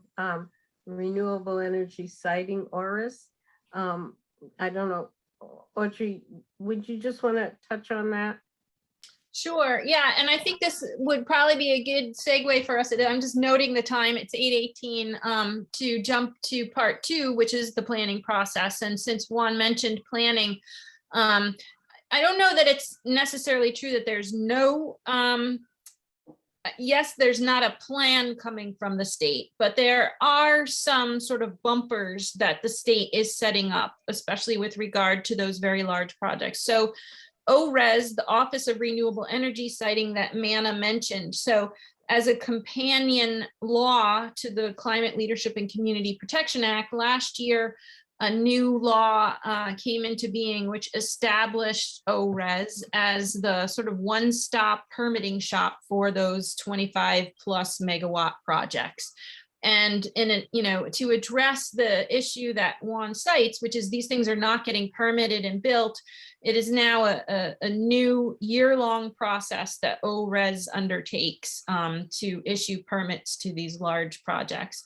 Renewable Energy Siting, ORIS. I don't know, Audrey, would you just want to touch on that? Sure. Yeah. And I think this would probably be a good segue for us. I'm just noting the time. It's 8:18 to jump to part 2, which is the planning process. And since Juan mentioned planning, I don't know that it's necessarily true that there's no, yes, there's not a plan coming from the state, but there are some sort of bumpers that the state is setting up, especially with regard to those very large projects. So ORES, the Office of Renewable Energy Siting that Manna mentioned. So as a companion law to the Climate Leadership and Community Protection Act, last year, a new law came into being, which established ORES as the sort of one-stop permitting shop for those 25+ megawatt projects. And in it, you know, to address the issue that Juan cites, which is these things are not getting permitted and built, it is now a new year-long process that ORES undertakes to issue permits to these large projects.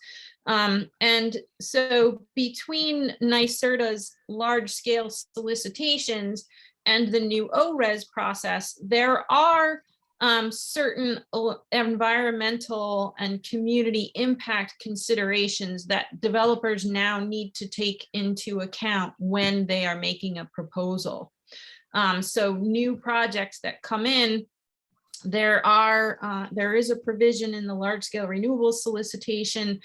And so between NYSERDA's large-scale solicitations and the new ORES process, there are certain environmental and community impact considerations that developers now need to take into account when they are making a proposal. So new projects that come in, there is a provision in the large-scale renewables solicitation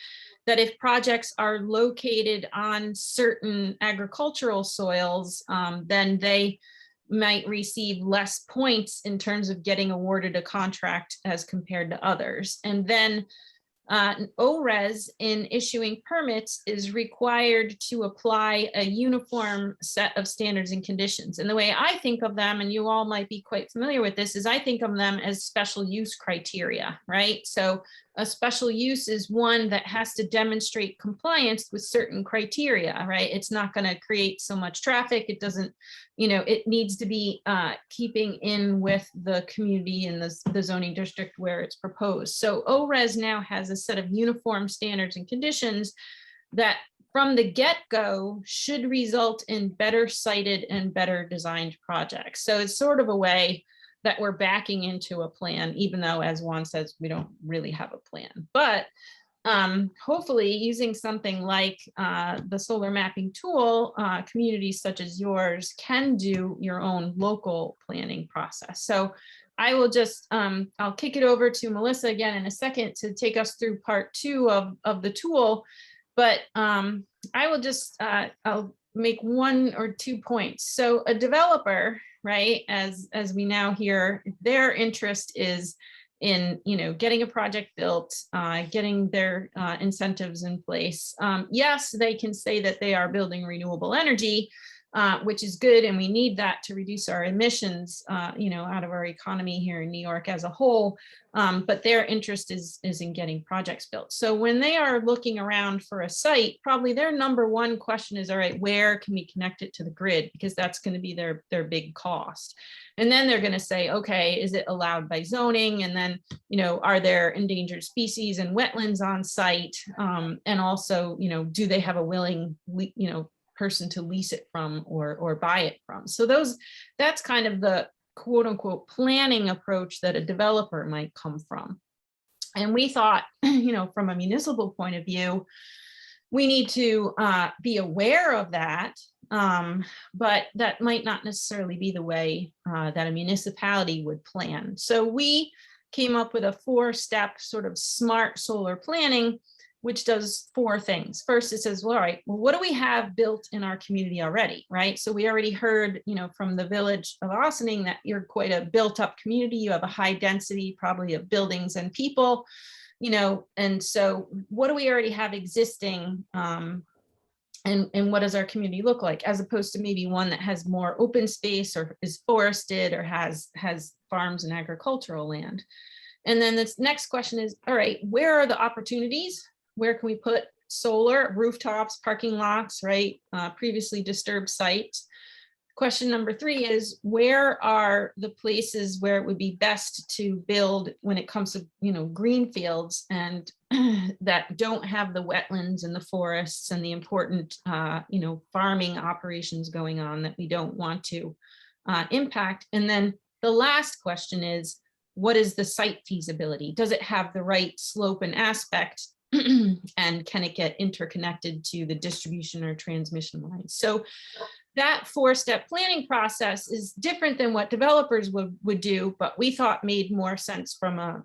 that if projects are located on certain agricultural soils, then they might receive less points in terms of getting awarded a contract as compared to others. And then ORES in issuing permits is required to apply a uniform set of standards and conditions. And the way I think of them, and you all might be quite familiar with this, is I think of them as special use criteria, right? So a special use is one that has to demonstrate compliance with certain criteria, right? It's not going to create so much traffic. It doesn't, you know, it needs to be keeping in with the community and the zoning district where it's proposed. So ORES now has a set of uniform standards and conditions that from the get-go should result in better sited and better designed projects. So it's sort of a way that we're backing into a plan, even though, as Juan says, we don't really have a plan. But hopefully using something like the solar mapping tool, communities such as yours can do your own local planning process. So I will just, I'll kick it over to Melissa again in a second to take us through part 2 of the tool. But I will just, I'll make 1 or 2 points. So a developer, right, as we now hear, their interest is in, you know, getting a project built, getting their incentives in place. Yes, they can say that they are building renewable energy, which is good, and we need that to reduce our emissions, you know, out of our economy here in New York as a whole. But their interest is in getting projects built. So when they are looking around for a site, probably their number 1 question is, all right, where can we connect it to the grid? Because that's going to be their big cost. And then they're going to say, okay, is it allowed by zoning? And then, you know, are there endangered species and wetlands on site? And also, you know, do they have a willing, you know, person to lease it from or buy it from? So that's kind of the quote unquote planning approach that a developer might come from. And we thought, you know, from a municipal point of view, we need to be aware of that, but that might not necessarily be the way that a municipality would plan. So we came up with a 4-step sort of smart solar planning, which does 4 things. First, it says, well, all right, well, what do we have built in our community already, right? So we already heard, from the village of Ossining that you're quite a built up community. You have a high density probably of buildings and people, and so what do we already have existing? And what does our community look like, as opposed to maybe one that has more open space or is forested or has farms and agricultural land. And then this next question is, all right, where are the opportunities? Where can we put solar, rooftops, parking lots, right? Previously disturbed sites. Question number 3 is, where are the places where it would be best to build when it comes to, green fields and that don't have the wetlands and the forests and the important, farming operations going on that we don't want to impact. And then the last question is, what is the site feasibility? Does it have the right slope and aspect? And can it get interconnected to the distribution or transmission lines? So that 4-step planning process is different than what developers would do, but we thought made more sense from a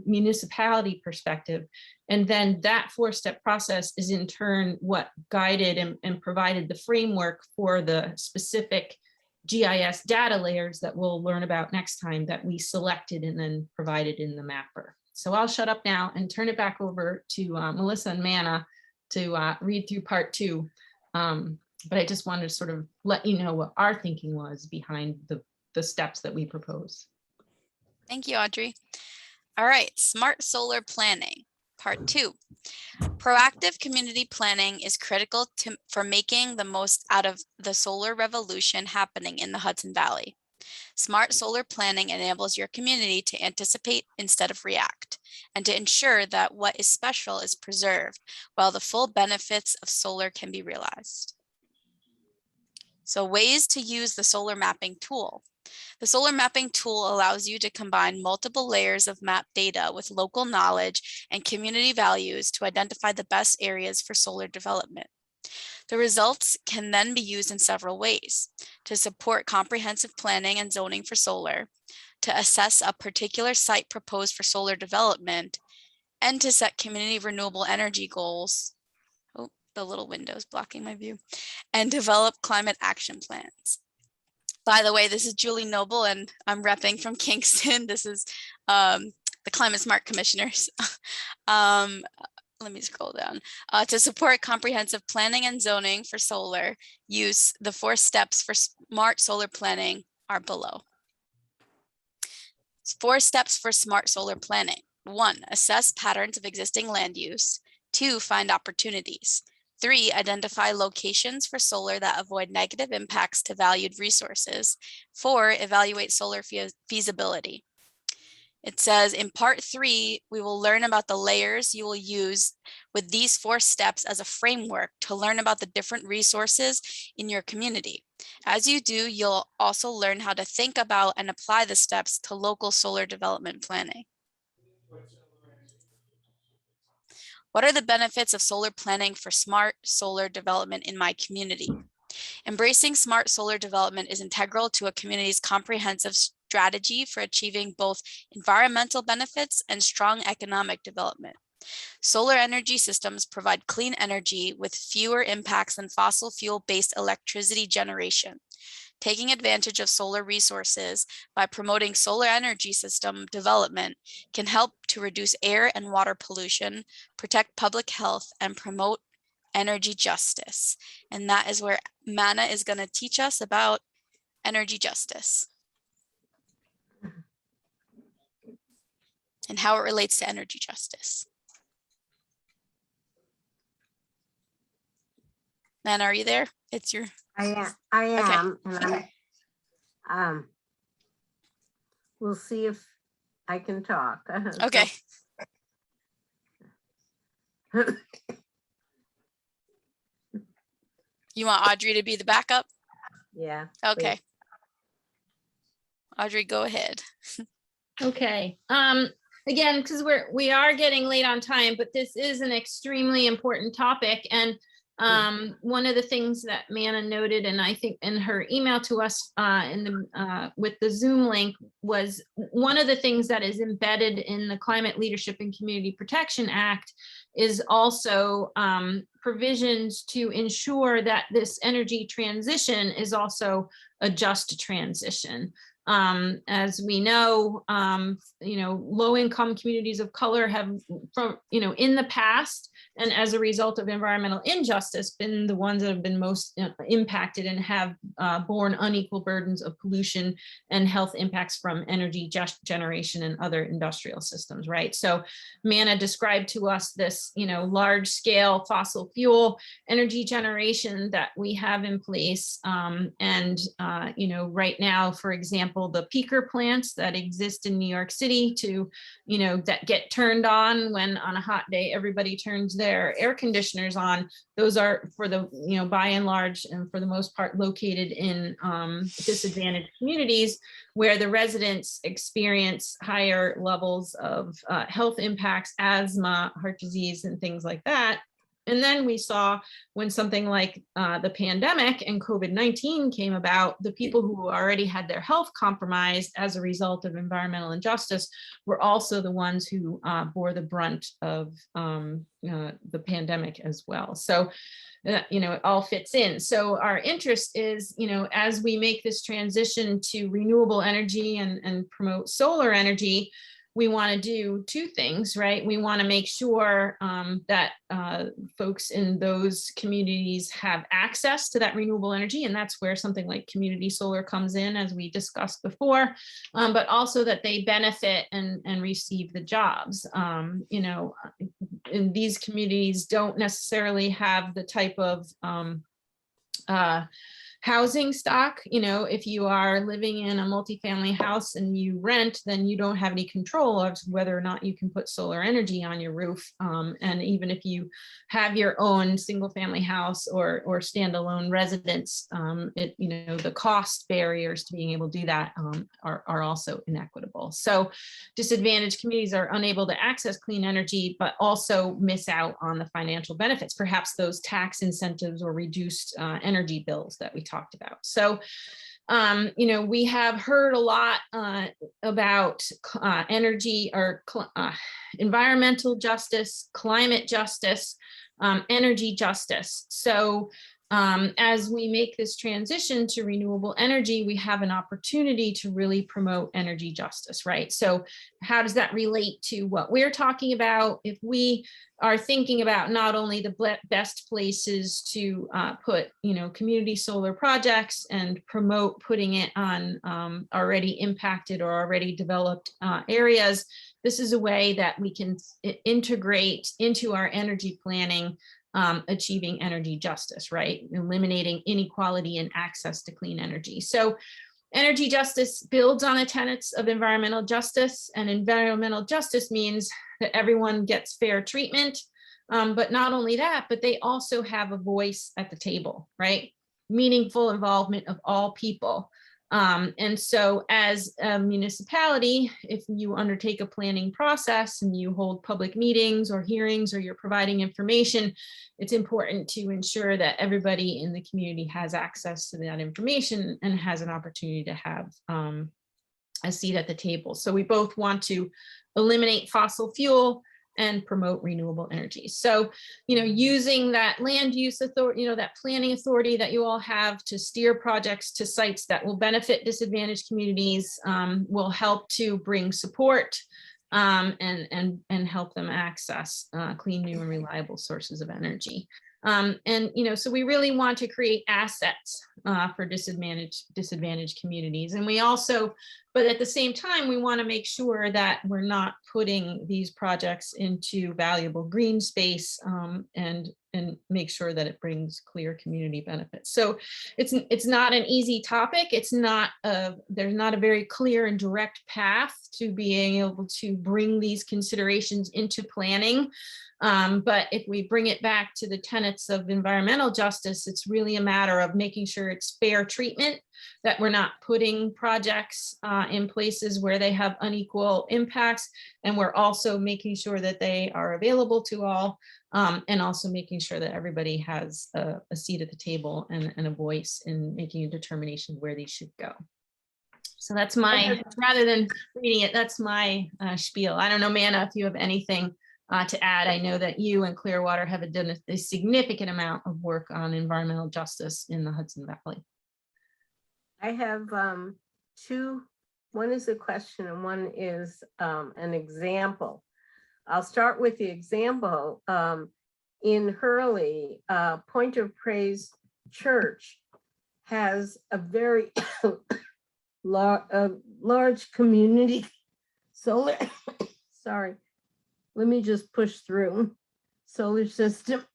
municipality perspective. And then that 4-step process is in turn what guided and provided the framework for the specific GIS data layers that we'll learn about next time that we selected and then provided in the mapper. So I'll shut up now and turn it back over to Melissa and Manna to read through part 2. But I just wanted to sort of let you know what our thinking was behind the steps that we propose. Thank you, Audrey. All right, smart solar planning, part 2. Proactive community planning is critical for making the most out of the solar revolution happening in the Hudson Valley. Smart solar planning enables your community to anticipate instead of react, and to ensure that what is special is preserved while the full benefits of solar can be realized. So ways to use the solar mapping tool. The solar mapping tool allows you to combine multiple layers of map data with local knowledge and community values to identify the best areas for solar development. The results can then be used in several ways: to support comprehensive planning and zoning for solar, to assess a particular site proposed for solar development, and to set community renewable energy goals. Oh, the little window is blocking my view. And develop climate action plans. By the way, this is Julie Noble, and I'm repping from Kingston. This is the Climate Smart Commissioners. Let me scroll down. To support comprehensive planning and zoning for solar use, the 4 steps for smart solar planning are below. 4 steps for smart solar planning. 1, assess patterns of existing land use. 2, find opportunities. 3, identify locations for solar that avoid negative impacts to valued resources. 4, evaluate solar feasibility. It says in part 3, we will learn about the layers you will use with these 4 steps as a framework to learn about the different resources in your community. As you do, you'll also learn how to think about and apply the steps to local solar development planning. What are the benefits of solar planning for smart solar development in my community? Embracing smart solar development is integral to a community's comprehensive strategy for achieving both environmental benefits and strong economic development. Solar energy systems provide clean energy with fewer impacts than fossil fuel-based electricity generation. Taking advantage of solar resources by promoting solar energy system development can help to reduce air and water pollution, protect public health, and promote energy justice. And that is where Manna is going to teach us about energy justice and how it relates to energy justice. Manna, are you there? It's your... I am, Okay. and we'll see if I can talk. Okay. You want Audrey to be the backup? Yeah. Okay. please. Audrey, go ahead. Okay. again, because we are getting late on time, but this is an extremely important topic. And one of the things that Manna noted, and I think in her email to us with the Zoom link, was one of the things that is embedded in the Climate Leadership and Community Protection Act is also provisions to ensure that this energy transition is also a just transition. As we know, low-income communities of color have, in the past, and as a result of environmental injustice, been the ones that have been most impacted and have borne unequal burdens of pollution and health impacts from energy generation and other industrial systems, right? So Manna described to us this, large-scale fossil fuel energy generation that we have in place. Right now, for example, the peaker plants that exist in New York City that get turned on when on a hot day everybody turns their air conditioners on, those are for the by and large and for the most part located in disadvantaged communities where the residents experience higher levels of health impacts, asthma, heart disease, and things like that. And then we saw when something like the pandemic and COVID-19 came about, the people who already had their health compromised as a result of environmental injustice were also the ones who bore the brunt of the pandemic as well. So, it all fits in. So our interest is, as we make this transition to renewable energy and promote solar energy, we want to do two things, right? We want to make sure that folks in those communities have access to that renewable energy, and that's where something like community solar comes in, as we discussed before, but also that they benefit and receive the jobs. In these communities don't necessarily have the type of housing stock. If you are living in a multifamily house and you rent, then you don't have any control of whether or not you can put solar energy on your roof. And even if you have your own single family house or standalone residence, the cost barriers to being able to do that are also inequitable. So disadvantaged communities are unable to access clean energy, but also miss out on the financial benefits, perhaps those tax incentives or reduced energy bills that we talked about. So, we have heard a lot about energy or environmental justice, climate justice, energy justice. So as we make this transition to renewable energy, we have an opportunity to really promote energy justice, right? So how does that relate to what we're talking about? If we are thinking about not only the best places to put, community solar projects and promote putting it on already impacted or already developed areas, this is a way that we can integrate into our energy planning achieving energy justice, right? Eliminating inequality and access to clean energy. So energy justice builds on the tenets of environmental justice, and environmental justice means that everyone gets fair treatment. But not only that, but they also have a voice at the table, right? Meaningful involvement of all people. And so as a municipality, if you undertake a planning process and you hold public meetings or hearings or you're providing information, it's important to ensure that everybody in the community has access to that information and has an opportunity to have a seat at the table. So we both want to eliminate fossil fuel and promote renewable energy. So, using that land use authority, that planning authority that you all have to steer projects to sites that will benefit disadvantaged communities will help to bring support and help them access clean, new and reliable sources of energy. So we really want to create assets for disadvantaged communities. And we also, but at the same time, we want to make sure that we're not putting these projects into valuable green space and make sure that it brings clear community benefits. So it's not an easy topic. There's not a very clear and direct path to being able to bring these considerations into planning. But if we bring it back to the tenets of environmental justice, it's really a matter of making sure it's fair treatment that we're not putting projects in places where they have unequal impacts. And we're also making sure that they are available to all, and also making sure that everybody has a seat at the table and a voice in making a determination where these should go. So that's my, rather than reading it, that's my spiel. I don't know, Manna, if you have anything to add. I know that you and Clearwater have done a significant amount of work on environmental justice in the Hudson Valley. I have two. One is a question and one is an example. I'll start with the example. In Hurley, Point of Praise Church has a very large community solar, sorry, let me just push through, solar system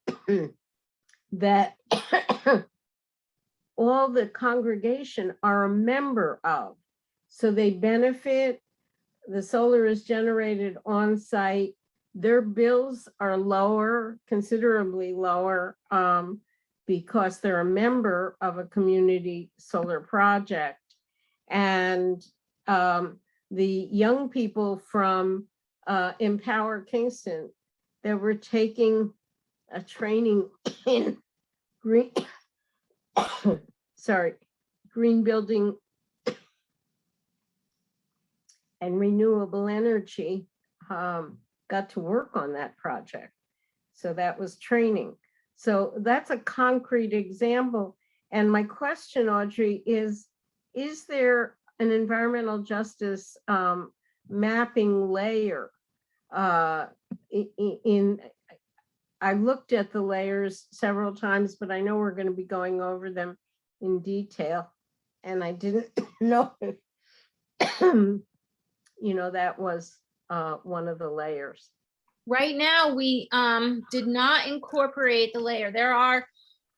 that all the congregation are a member of. So they benefit, the solar is generated on site, their bills are lower, considerably lower, because they're a member of a community solar project. And the young people from Empower Kingston that were taking a training in green, sorry, green building and renewable energy, got to work on that project. So that was training. So that's a concrete example. And my question, Audrey, is there an environmental justice mapping layer? I looked at the layers several times, but I know we're going to be going over them in detail. And I didn't know if, you know, that was one of the layers. Right now, we did not incorporate the layer. There are,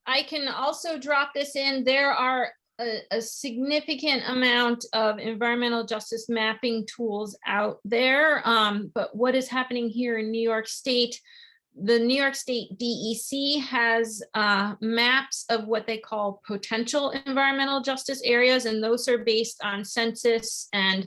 I can also drop this in, there are a significant amount of environmental justice mapping tools out there. But what is happening here in New York State, the New York State DEC has maps of what they call potential environmental justice areas, and those are based on census and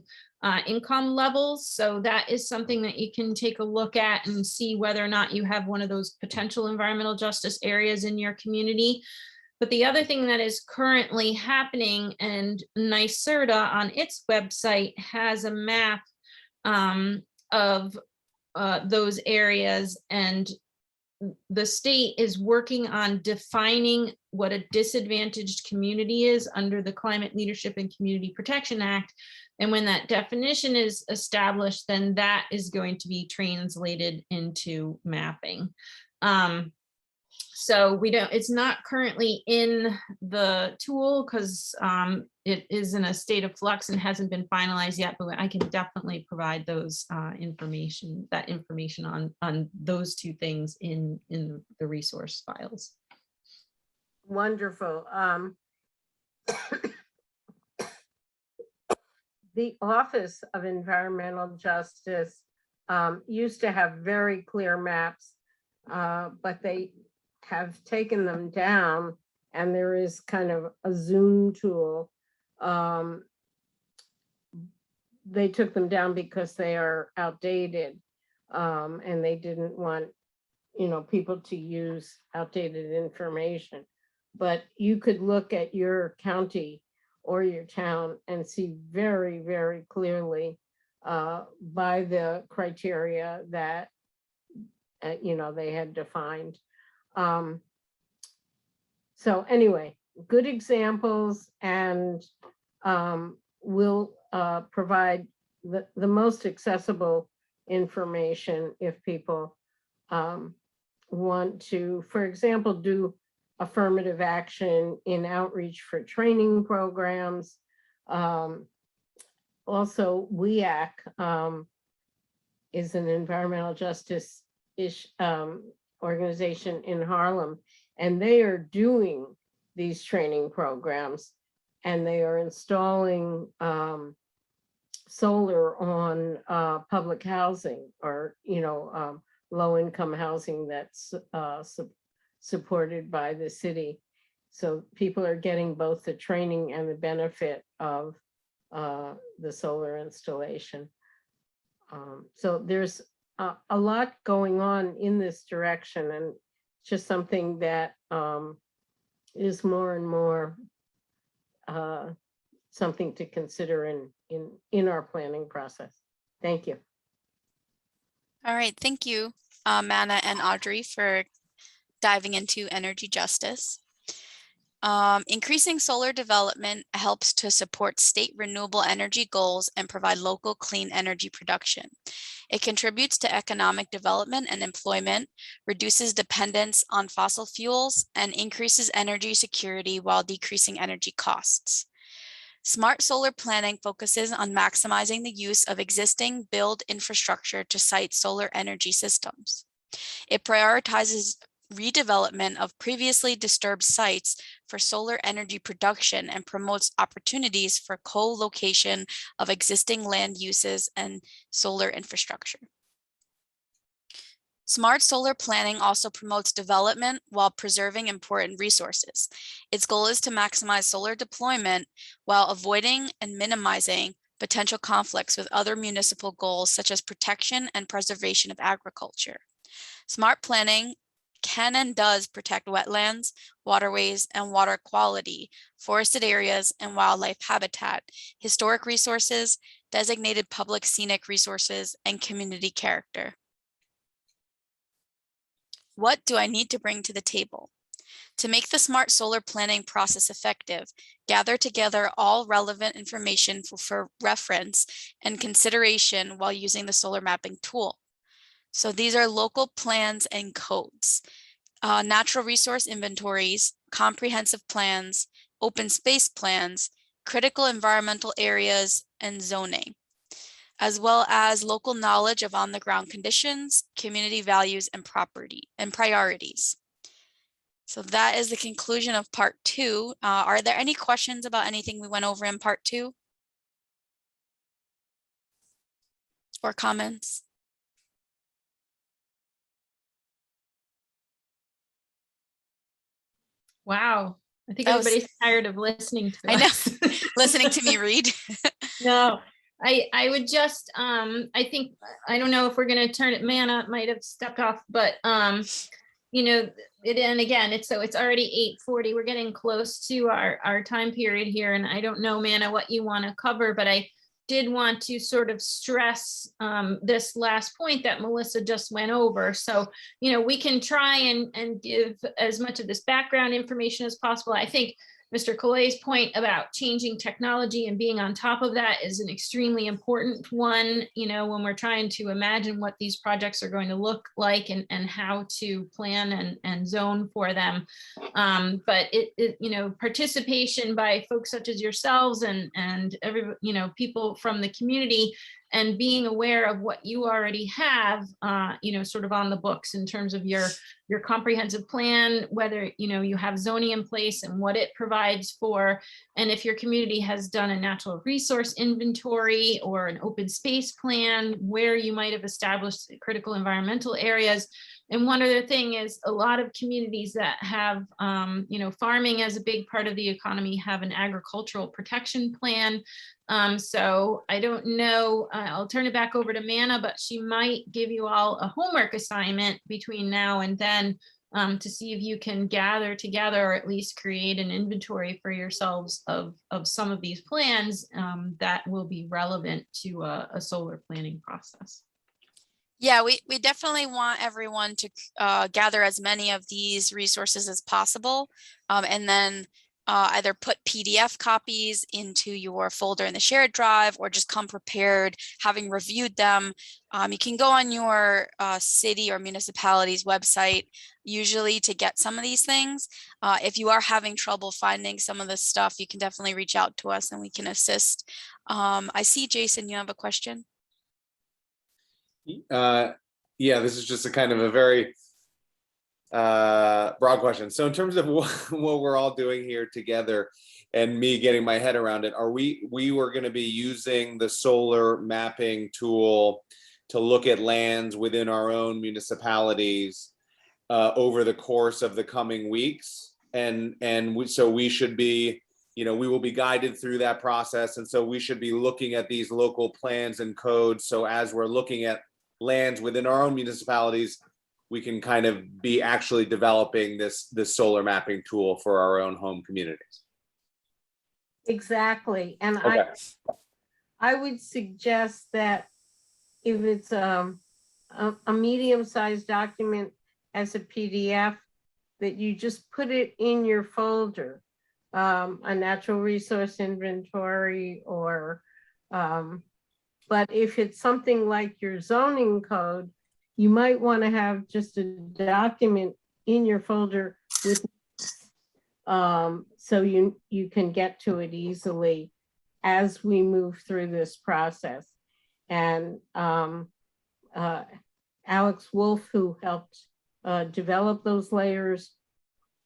income levels. So that is something that you can take a look at and see whether or not you have one of those potential environmental justice areas in your community. But the other thing that is currently happening, and NYSERDA on its website has a map of those areas, and the state is working on defining what a disadvantaged community is under the Climate Leadership and Community Protection Act. And when that definition is established, then that is going to be translated into mapping. So we don't, it's not currently in the tool because it is in a state of flux and hasn't been finalized yet, but I can definitely provide those information on those two things in the resource files. Wonderful. The Office of Environmental Justice used to have very clear maps, but they have taken them down, and there is kind of a Zoom tool. They took them down because they are outdated, and they didn't want, you know, people to use outdated information. But you could look at your county or your town and see very, very clearly by the criteria that you know, they had defined. So anyway, good examples, and we'll provide the most accessible information if people want to, for example, do affirmative action in outreach for training programs. Also, WEAC is an environmental justice organization in Harlem, and they are doing these training programs, and they are installing solar on public housing, or, you know, low-income housing that's supported by the city. So people are getting both the training and the benefit of the solar installation. So there's a lot going on in this direction, and just something that is more and more something to consider in our planning process. Thank you. All right, thank you, Manna and Audrey, for diving into energy justice. Increasing solar development helps to support state renewable energy goals and provide local clean energy production. It contributes to economic development and employment, reduces dependence on fossil fuels, and increases energy security while decreasing energy costs. Smart solar planning focuses on maximizing the use of existing build infrastructure to site solar energy systems. It prioritizes redevelopment of previously disturbed sites for solar energy production and promotes opportunities for co-location of existing land uses and solar infrastructure. Smart solar planning also promotes development while preserving important resources. Its goal is to maximize solar deployment while avoiding and minimizing potential conflicts with other municipal goals such as protection and preservation of agriculture. Smart planning can and does protect wetlands, waterways, and water quality, forested areas, and wildlife habitat, historic resources, designated public scenic resources, and community character. What do I need to bring to the table? To make the smart solar planning process effective, gather together all relevant information for reference and consideration while using the solar mapping tool. So these are local plans and codes, natural resource inventories, comprehensive plans, open space plans, critical environmental areas, and zoning, as well as local knowledge of on-the-ground conditions, community values, and priorities. So that is the conclusion of part 2. Are there any questions about anything we went over in part 2? Or comments? Wow. I think That was- everybody's tired of listening to I know, us. listening to me read. No, I would just, I think, I don't know if we're gonna turn it, Manna might have stepped off, but, you know, and again, it's already 8:40. We're getting close to our time period here. And I don't know, Manna, what you want to cover, but I did want to sort of stress this last point that Melissa just went over. So, you know, we can try and give as much of this background information as possible. I think Mr. Collet's point about changing technology and being on top of that is an extremely important one, you know, when we're trying to imagine what these projects are going to look like and how to plan and zone for them. But it, you know, participation by folks such as yourselves and every, you know, people from the community and being aware of what you already have, you know, sort of on the books in terms of your comprehensive plan, whether, you know, you have zoning in place and what it provides for, and if your community has done a natural resource inventory or an open space plan, where you might have established critical environmental areas. And one other thing is a lot of communities that have, you know, farming as a big part of the economy have an agricultural protection plan. So I don't know, I'll turn it back over to Manna, but she might give you all a homework assignment between now and then to see if you can gather together or at least create an inventory for yourselves of some of these plans that will be relevant to a solar planning process. Yeah, we definitely want everyone to gather as many of these resources as possible, and then either put PDF copies into your folder in the shared drive or just come prepared, having reviewed them. You can go on your city or municipality's website usually to get some of these things. If you are having trouble finding some of this stuff, you can definitely reach out to us and we can assist. I see, Jason, you have a question? Yeah, this is just a kind of a very broad question. So in terms of what we're all doing here together and me getting my head around it, we were going to be using the solar mapping tool to look at lands within our own municipalities over the course of the coming weeks. so we should be, we will be guided through that process. And so we should be looking at these local plans and codes. So as we're looking at lands within our own municipalities, we can kind of be actually developing this solar mapping tool for our own home communities. Exactly. And Okay. I would suggest that if it's a medium-sized document as a PDF, that you just put it in your folder, a natural resource inventory or, but if it's something like your zoning code, you might want to have just a document in your folder with, so you can get to it easily as we move through this process. And Alex Wolf, who helped develop those layers,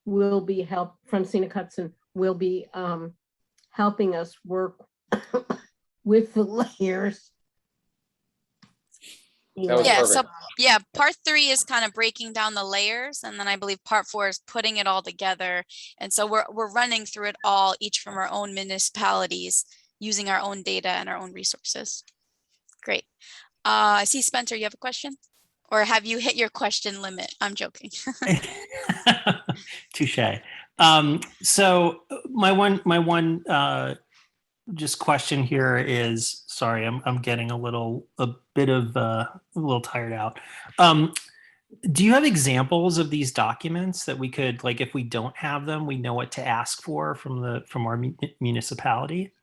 will be from Scenic Hudson, will be helping us work with the layers. That was Yeah, perfect. so yeah, part 3 is kind of breaking down the layers, and then I believe part 4 is putting it all together. And so we're running through it all, each from our own municipalities, using our own data and our own resources. Great. I see, Spencer, you have a question? Or have you hit your question limit? I'm joking. Touche. So my one just question here is, sorry, I'm getting a little tired out. Do you have examples of these documents that we could, like, if we don't have them, we know what to ask for from our municipality?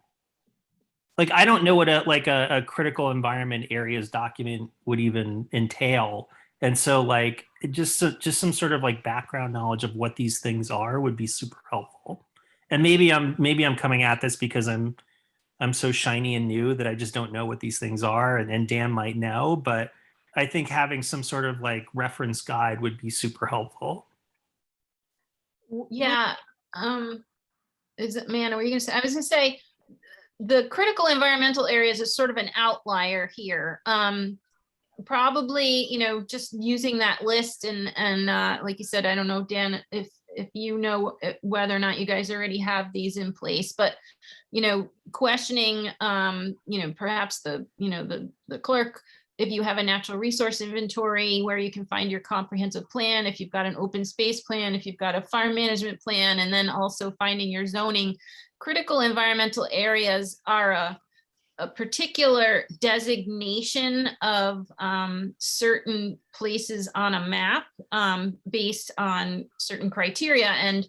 Like, I don't know what a critical environment areas document would even entail. And so like, just some sort of like background knowledge of what these things are would be super helpful. And maybe I'm coming at this because I'm so shiny and new that I just don't know what these things are, and Dan might know, but I think having some sort of like reference guide would be super helpful. Yeah. Is it, man, were you gonna say? I was gonna say the critical environmental areas is sort of an outlier here. Probably, just using that list and like you said, I don't know, Dan, if you know whether or not you guys already have these in place, but questioning, perhaps the clerk, if you have a natural resource inventory where you can find your comprehensive plan, if you've got an open space plan, if you've got a farm management plan, and then also finding your zoning. Critical environmental areas are a particular designation of certain places on a map based on certain criteria, and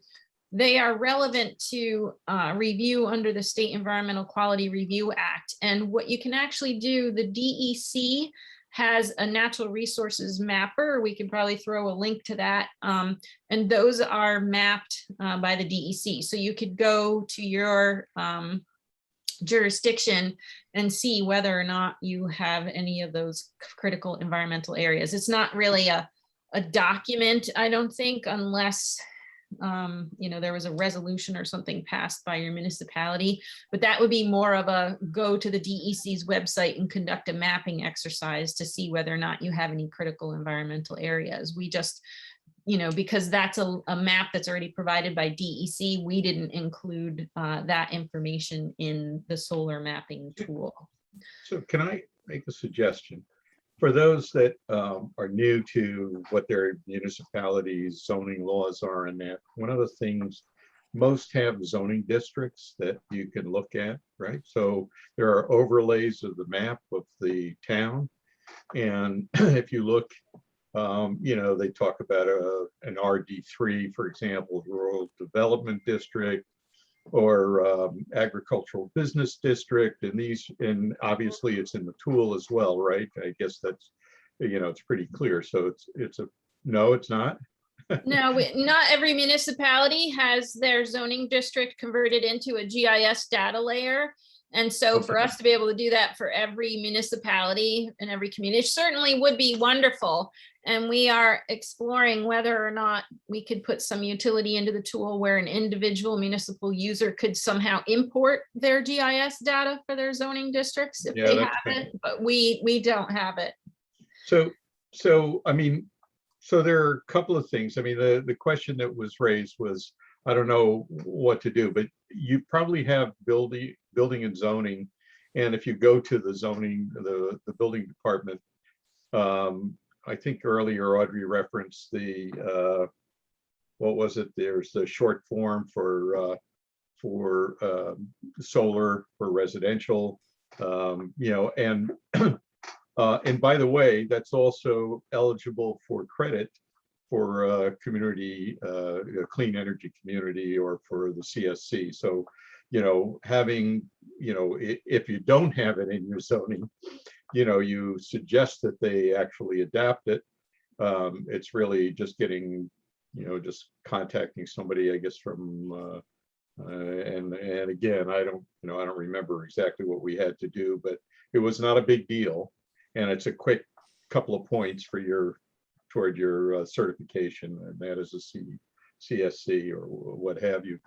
they are relevant to review under the State Environmental Quality Review Act. And what you can actually do, the DEC has a natural resources mapper. We can probably throw a link to that. And those are mapped by the DEC. So you could go to your jurisdiction and see whether or not you have any of those critical environmental areas. It's not really a document, I don't think, unless there was a resolution or something passed by your municipality, but that would be more of a go to the DEC's website and conduct a mapping exercise to see whether or not you have any critical environmental areas. We just, because that's a map that's already provided by DEC, we didn't include that information in the solar mapping tool. So can I make a suggestion? For those that are new to what their municipalities zoning laws are, and that one of the things, most have zoning districts that you can look at, right? So there are overlays of the map of the town. And if you look, they talk about an RD3, for example, rural development district, or agricultural business district, and obviously it's in the tool as well, right? I guess that's, it's pretty clear. So no, it's not. No, not every municipality has their zoning district converted into a GIS data layer. And so for us to be able to do that for every municipality and every community certainly would be wonderful. And we are exploring whether or not we could put some utility into the tool where an individual municipal user could somehow import their GIS data for their zoning districts if they have it, but we don't have it. So I mean, so there are a couple of things. I mean, the question that was raised was, I don't know what to do, but you probably have building and zoning. And if you go to the zoning, the building department, I think earlier Audrey referenced the, what was it? There's the short form for solar for residential, and by the way, that's also eligible for credit for community, clean energy community, or for the CSC. So, having, if you don't have it in your zoning, you suggest that they actually adapt it. It's really just getting, just contacting somebody, I guess, from, and again, I don't remember exactly what we had to do, but it was not a big deal. And it's a quick couple of points for toward your certification, and that is a CSC or what have you.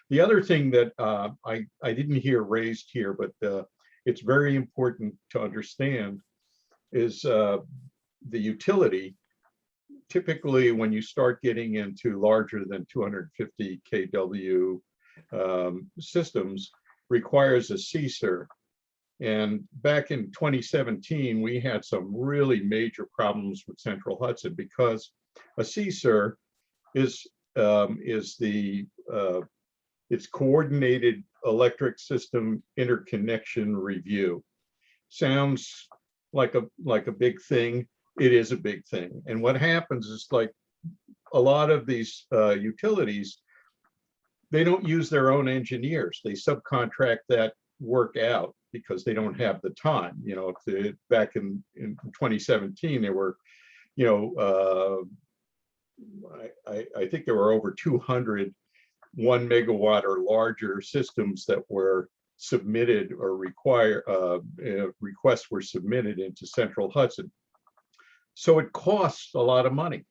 The other thing that I didn't hear raised here, but it's very important to understand is the utility. Typically, when you start getting into larger than 250 kW systems, requires a CSER. And back in 2017, we had some really major problems with Central Hudson because a CSER is it's coordinated electric system interconnection review. Sounds like a big thing. It is a big thing. And what happens is, like a lot of these utilities, they don't use their own engineers. They subcontract that work out because they don't have the time. If back in 2017, there were, I think there were over 200 1 megawatt or larger systems that were submitted or requests were submitted into Central Hudson. So it costs a lot of money.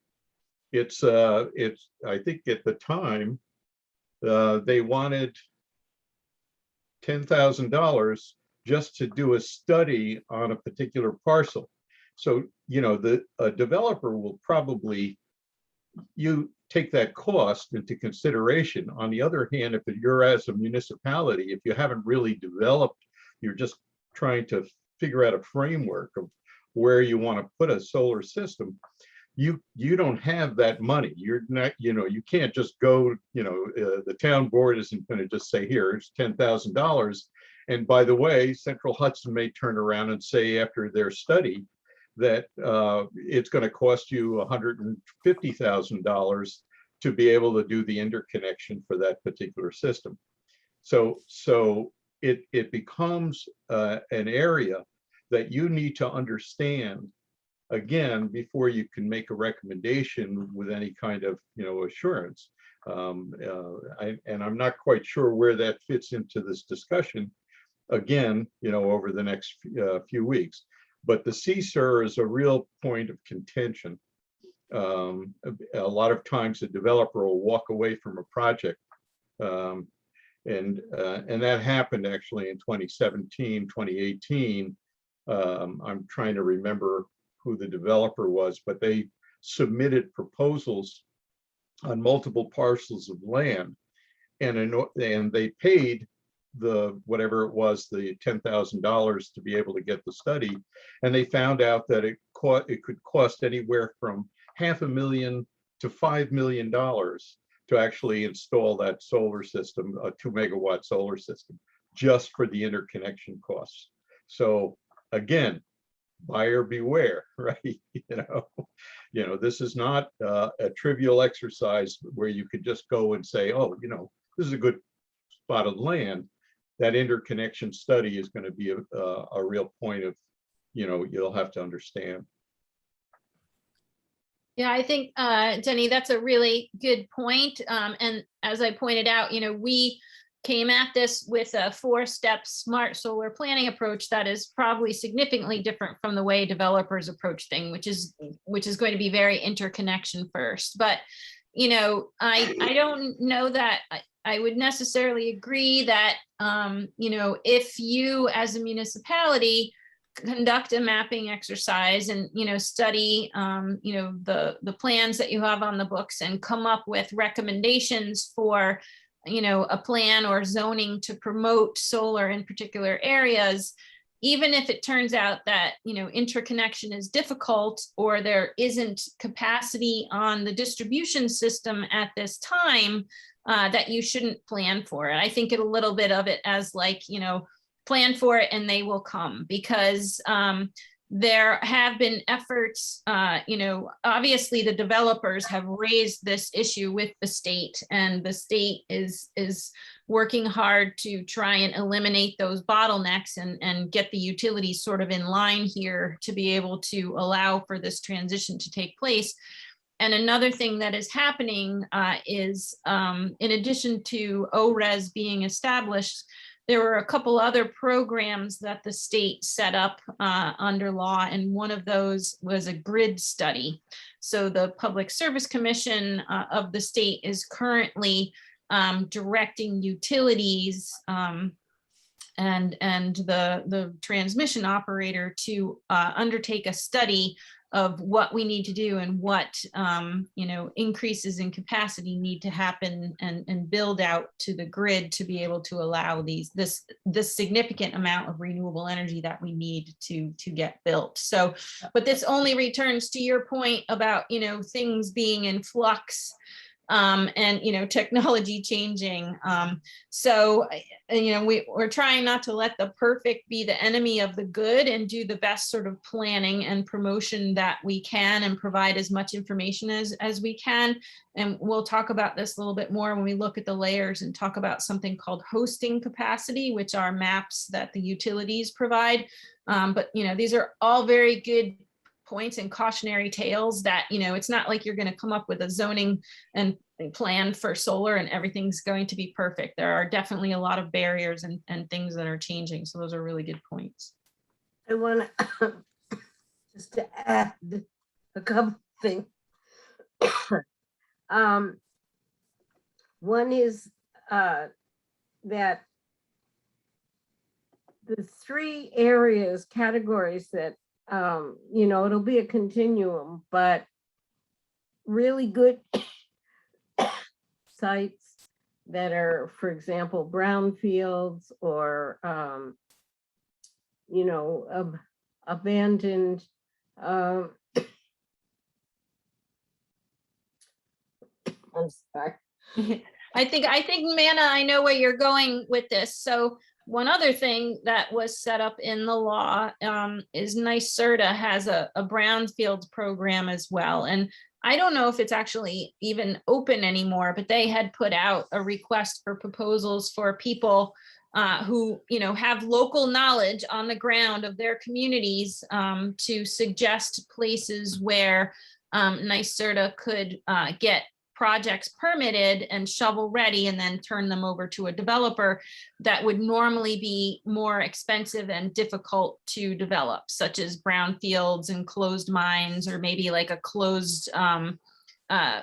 It's I think at the time they wanted $10,000 just to do a study on a particular parcel. So, a developer will probably, take that cost into consideration. On the other hand, if you're as a municipality, if you haven't really developed, you're just trying to figure out a framework of where you want to put a solar system, you don't have that money. You're not, you can't just go, the town board isn't going to just say, here, it's $10,000. And by the way, Central Hudson may turn around and say after their study that it's going to cost you $150,000 to be able to do the interconnection for that particular system. So it becomes an area that you need to understand, again, before you can make a recommendation with any kind of assurance. And I'm not quite sure where that fits into this discussion, again, over the next few weeks. But the CSER is a real point of contention. A lot of times a developer will walk away from a project. And that happened actually in 2017, 2018. I'm trying to remember who the developer was, but they submitted proposals on multiple parcels of land, and they paid the whatever it was, the $10,000 to be able to get the study, and they found out that it could cost anywhere from $500,000 to $5 million to actually install that solar system, a 2 megawatt solar system, just for the interconnection costs. So again, buyer beware, right? This is not a trivial exercise where you could just go and say, oh, this is a good spot of land. That interconnection study is going to be a real point of, you'll have to understand. Yeah, I think, Denny, that's a really good point. And as I pointed out, we came at this with a 4-step smart solar planning approach that is probably significantly different from the way developers approach things, which is going to be very interconnection first. But, I don't know that I would necessarily agree that, if you as a municipality conduct a mapping exercise and, study, the plans that you have on the books and come up with recommendations for, a plan or zoning to promote solar in particular areas, even if it turns out that, interconnection is difficult or there isn't capacity on the distribution system at this time, that you shouldn't plan for it. I think a little bit of it as like, plan for it and they will come, because there have been efforts, obviously the developers have raised this issue with the state, and the state is working hard to try and eliminate those bottlenecks and get the utilities sort of in line here to be able to allow for this transition to take place. And another thing that is happening is in addition to ORES being established, there were a couple other programs that the state set up under law, and one of those was a grid study. So the Public Service Commission of the state is currently directing utilities and the transmission operator to undertake a study of what we need to do and what increases in capacity need to happen and build out to the grid to be able to allow this significant amount of renewable energy that we need to get built. So, but this only returns to your point about things being in flux. And technology changing. So we're trying not to let the perfect be the enemy of the good, and do the best sort of planning and promotion that we can, and provide as much information as we can. And we'll talk about this a little bit more when we look at the layers and talk about something called hosting capacity, which are maps that the utilities provide. But these are all very good points and cautionary tales that, it's not like you're going to come up with a zoning and plan for solar and everything's going to be perfect. There are definitely a lot of barriers and things that are changing. So those are really good points. I want to just to add a couple things. One is that the three areas, categories that it'll be a continuum, but really good sites that are, for example, brownfields or, abandoned. I'm sorry. I think, Manna, I know where you're going with this. So one other thing that was set up in the law is NYSERDA has a brownfields program as well. And I don't know if it's actually even open anymore, but they had put out a request for proposals for people who, have local knowledge on the ground of their communities to suggest places where NYSERDA could get projects permitted and shovel ready, and then turn them over to a developer that would normally be more expensive and difficult to develop, such as brownfields and closed mines, or maybe like a closed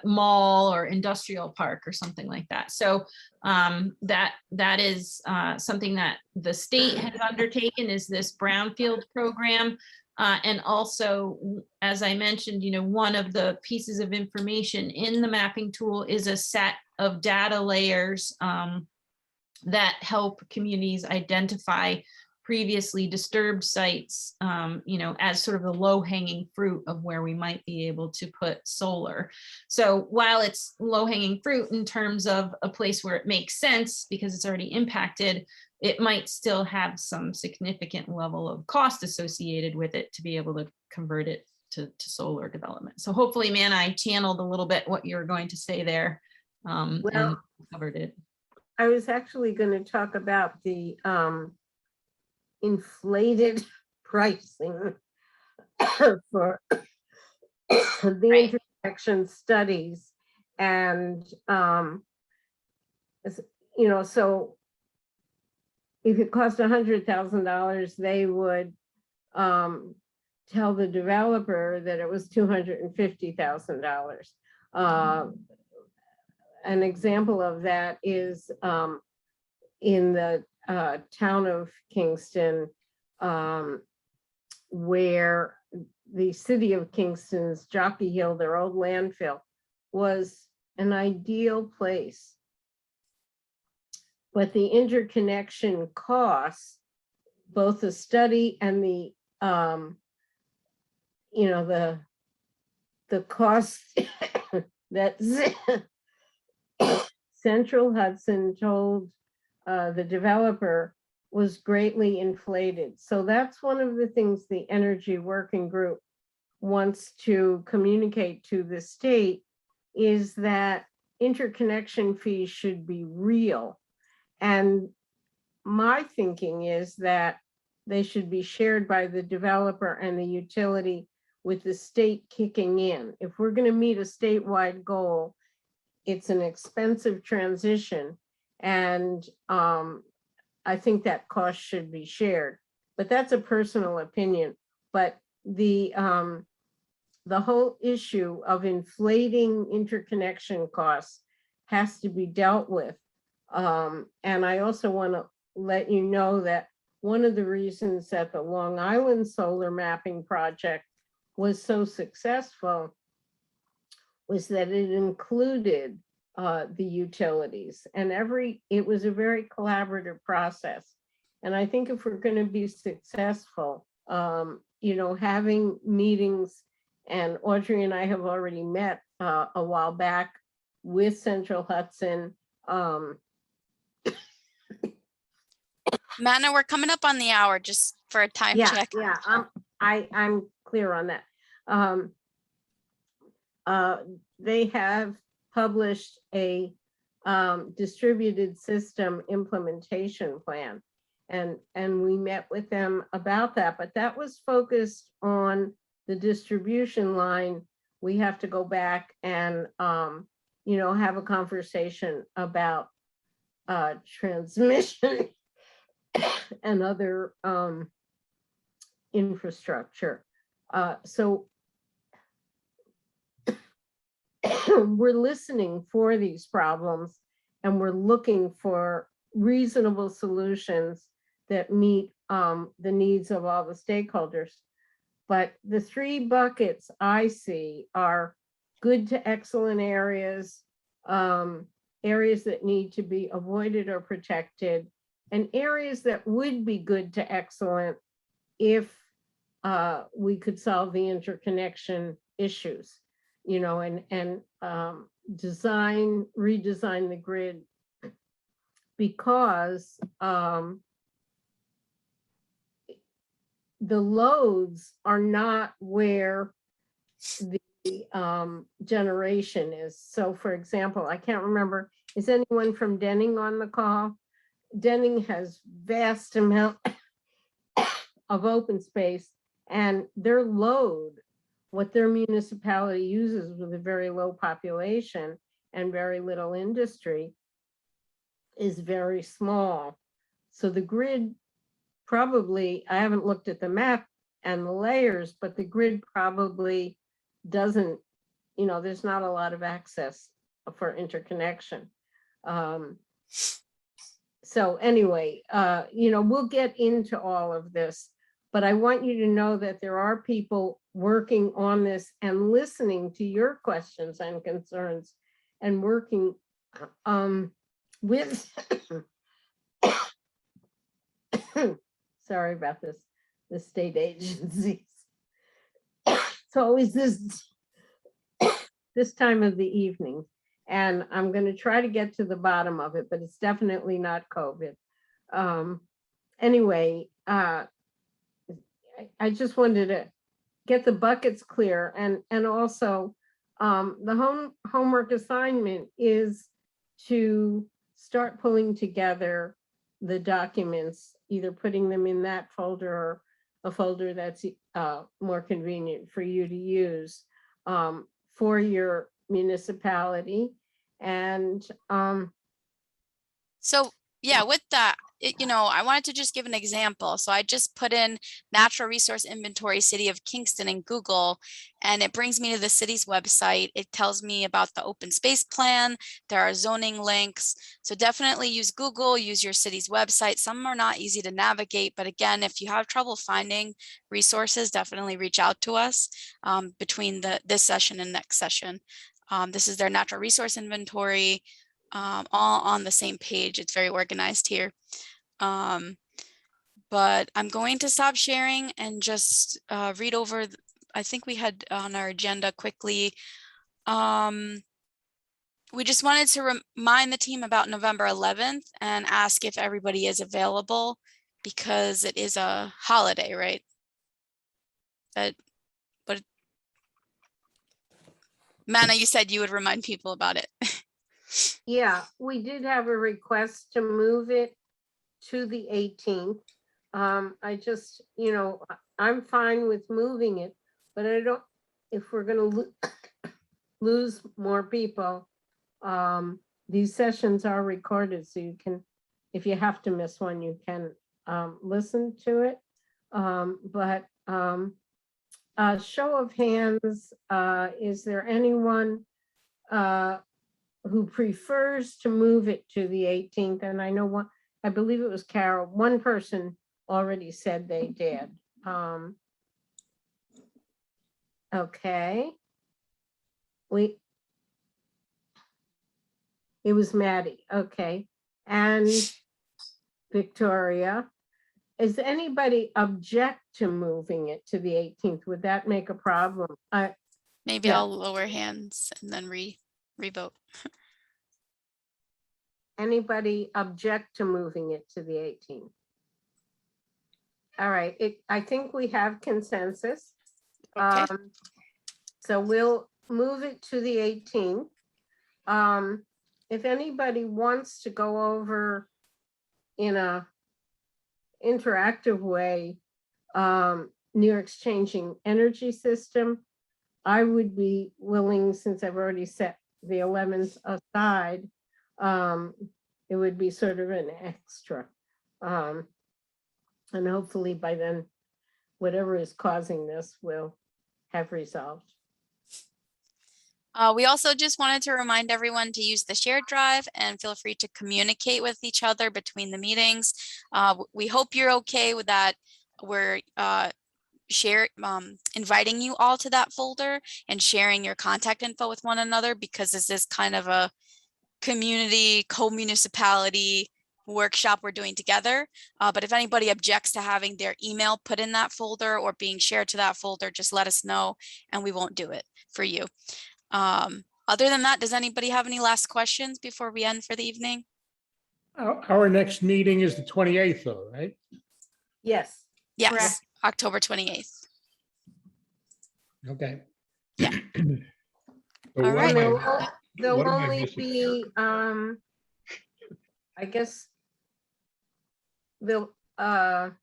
mall or industrial park or something like that. So that is something that the state has undertaken, is this brownfield program. And also, as I mentioned, one of the pieces of information in the mapping tool is a set of data layers that help communities identify previously disturbed sites, as sort of the low-hanging fruit of where we might be able to put solar. So while it's low-hanging fruit in terms of a place where it makes sense because it's already impacted, it might still have some significant level of cost associated with it to be able to convert it to solar development. So hopefully, man, I channeled a little bit what you're going to say there and covered it. I was actually going to talk about the inflated pricing for the intersection studies. And, so if it cost $100,000, they would tell the developer that it was $250,000. An example of that is in the town of Kingston, where the city of Kingston's Jockey Hill, their old landfill, was an ideal place. But the interconnection costs, both the study and the, the cost that Central Hudson told the developer was greatly inflated. So that's one of the things the Energy Working Group wants to communicate to the state, is that interconnection fees should be real. And my thinking is that they should be shared by the developer and the utility, with the state kicking in. If we're going to meet a statewide goal, it's an expensive transition, and I think that cost should be shared. But that's a personal opinion. But the whole issue of inflating interconnection costs has to be dealt with. And I also want to let you know that one of the reasons that the Long Island solar mapping project was so successful was that it included the utilities, and it was a very collaborative process. And I think if we're going to be successful, having meetings, and Audrey and I have already met a while back with Central Hudson. Manna, we're coming up on the hour, just for a time check. Yeah, I'm clear on that. They have published a distributed system implementation plan, and we met with them about that, but that was focused on the distribution line. We have to go back and have a conversation about transmission and other infrastructure. So we're listening for these problems, and we're looking for reasonable solutions that meet the needs of all the stakeholders. But the three buckets I see are good to excellent areas, areas that need to be avoided or protected, and areas that would be good to excellent if we could solve the interconnection issues, and redesign the grid, because the loads are not where the generation is. So for example, I can't remember, is anyone from Denning on the call? Denning has vast amount of open space, and their load, what their municipality uses with a very low population and very little industry, is very small. So the grid probably, I haven't looked at the map and the layers, but the grid probably doesn't, there's not a lot of access for interconnection. So anyway, we'll get into all of this, but I want you to know that there are people working on this and listening to your questions and concerns, and working with sorry about this, the state agencies. It's always this time of the evening, and I'm going to try to get to the bottom of it, but it's definitely not COVID. Anyway, I just wanted to get the buckets clear, and also the homework assignment is to start pulling together the documents, either putting them in that folder or a folder that's more convenient for you to use for your municipality. And so yeah, with that, I wanted to just give an example. So I just put in natural resource inventory, city of Kingston in Google, and it brings me to the city's website. It tells me about the open space plan. There are zoning links. So definitely use Google, use your city's website. Some are not easy to navigate, but again, if you have trouble finding resources, definitely reach out to us between this session and next session. This is their natural resource inventory, all on the same page. It's very organized here. But I'm going to stop sharing and just read over, I think we had on our agenda quickly. We just wanted to remind the team about November 11th and ask if everybody is available because it is a holiday, right? But Mana, you said you would remind people about it. Yeah, we did have a request to move it to the 18th. I just, I'm fine with moving it, but I don't, if we're gonna lose more people, these sessions are recorded, so you can, if you have to miss one, you can listen to it. Show of hands, is there anyone who prefers to move it to the 18th? And I know one, I believe it was Carol, one person already said they did. Okay. It was Maddie, okay. And Victoria, is anybody object to moving it to the 18th? Would that make a problem? Maybe Yeah. I'll lower hands and then revote. Anybody object to moving it to the 18th? All right, I think we have consensus. Okay. So we'll move it to the 18th. If anybody wants to go over in a interactive way, New York's changing energy system, I would be willing, since I've already set the 11th aside, it would be sort of an extra. And hopefully by then, whatever is causing this will have resolved. We also just wanted to remind everyone to use the shared drive and feel free to communicate with each other between the meetings. We hope you're okay with that. We're inviting you all to that folder and sharing your contact info with one another, because this is kind of a community co-municipality workshop we're doing together. But if anybody objects to having their email put in that folder or being shared to that folder, just let us know and we won't do it for you. Other than that, does anybody have any last questions before we end for the evening? Our next meeting is the 28th though, right? Yes. Yes, Correct. October 28th. Okay. Yeah. So All what right. am I- There'll what am I only missing be, I guess, they'll, trying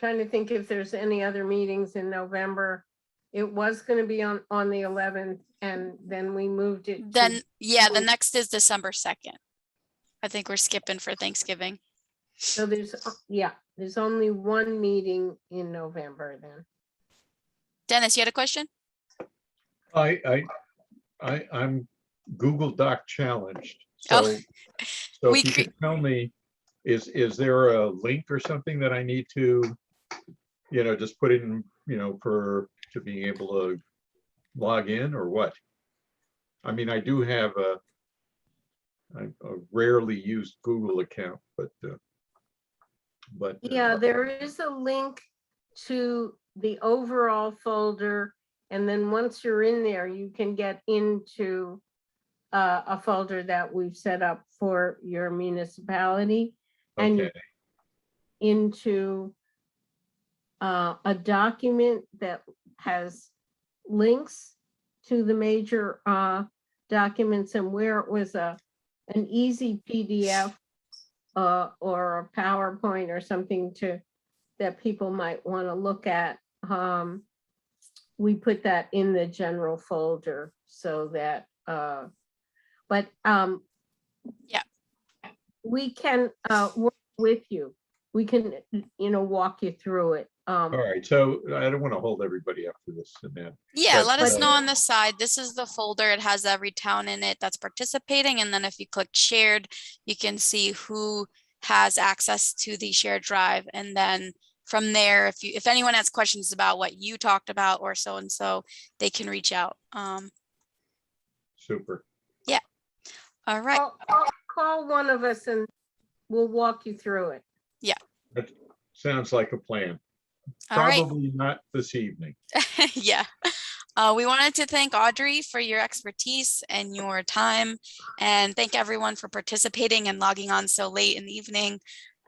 to think if there's any other meetings in November. It was going to be on the 11th, and then we moved it. Then, yeah, the next is December 2nd. I think we're skipping for Thanksgiving. So there's only one meeting in November then. Dennis, you had a question? I'm Google Doc challenged. Oh, So we if you could tell me, is there a link or something that I need to, just put in, to being able to log in, or what? I mean, I do have a rarely used Google account, but Yeah, there is a link to the overall folder. And then once you're in there, you can get into a folder that we've set up for your municipality. And okay, into a document that has links to the major documents, and where it was an easy PDF or a PowerPoint or something that people might want to look at. We put that in the general folder so that, yeah. we can work with you. We can, walk you through it. All right, so I don't want to hold everybody up for this, Samantha. Yeah, But, let us know uh, on the side. This is the folder. It has every town in it that's participating. And then if you click shared, you can see who has access to the shared drive. And then from there, if anyone has questions about what you talked about or so and so, they can reach out. Super. All right. Call one of us and we'll walk you through it. That sounds like a plan. All right. Probably not this evening. Yeah. We wanted to thank Audrey for your expertise and your time, and thank everyone for participating and logging on so late in the evening.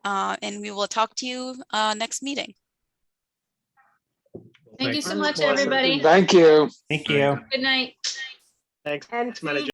And we will talk to you next meeting. Thank you so Thanks. much, everybody. Thank you. Thank you. Good night. Thanks. And Manager.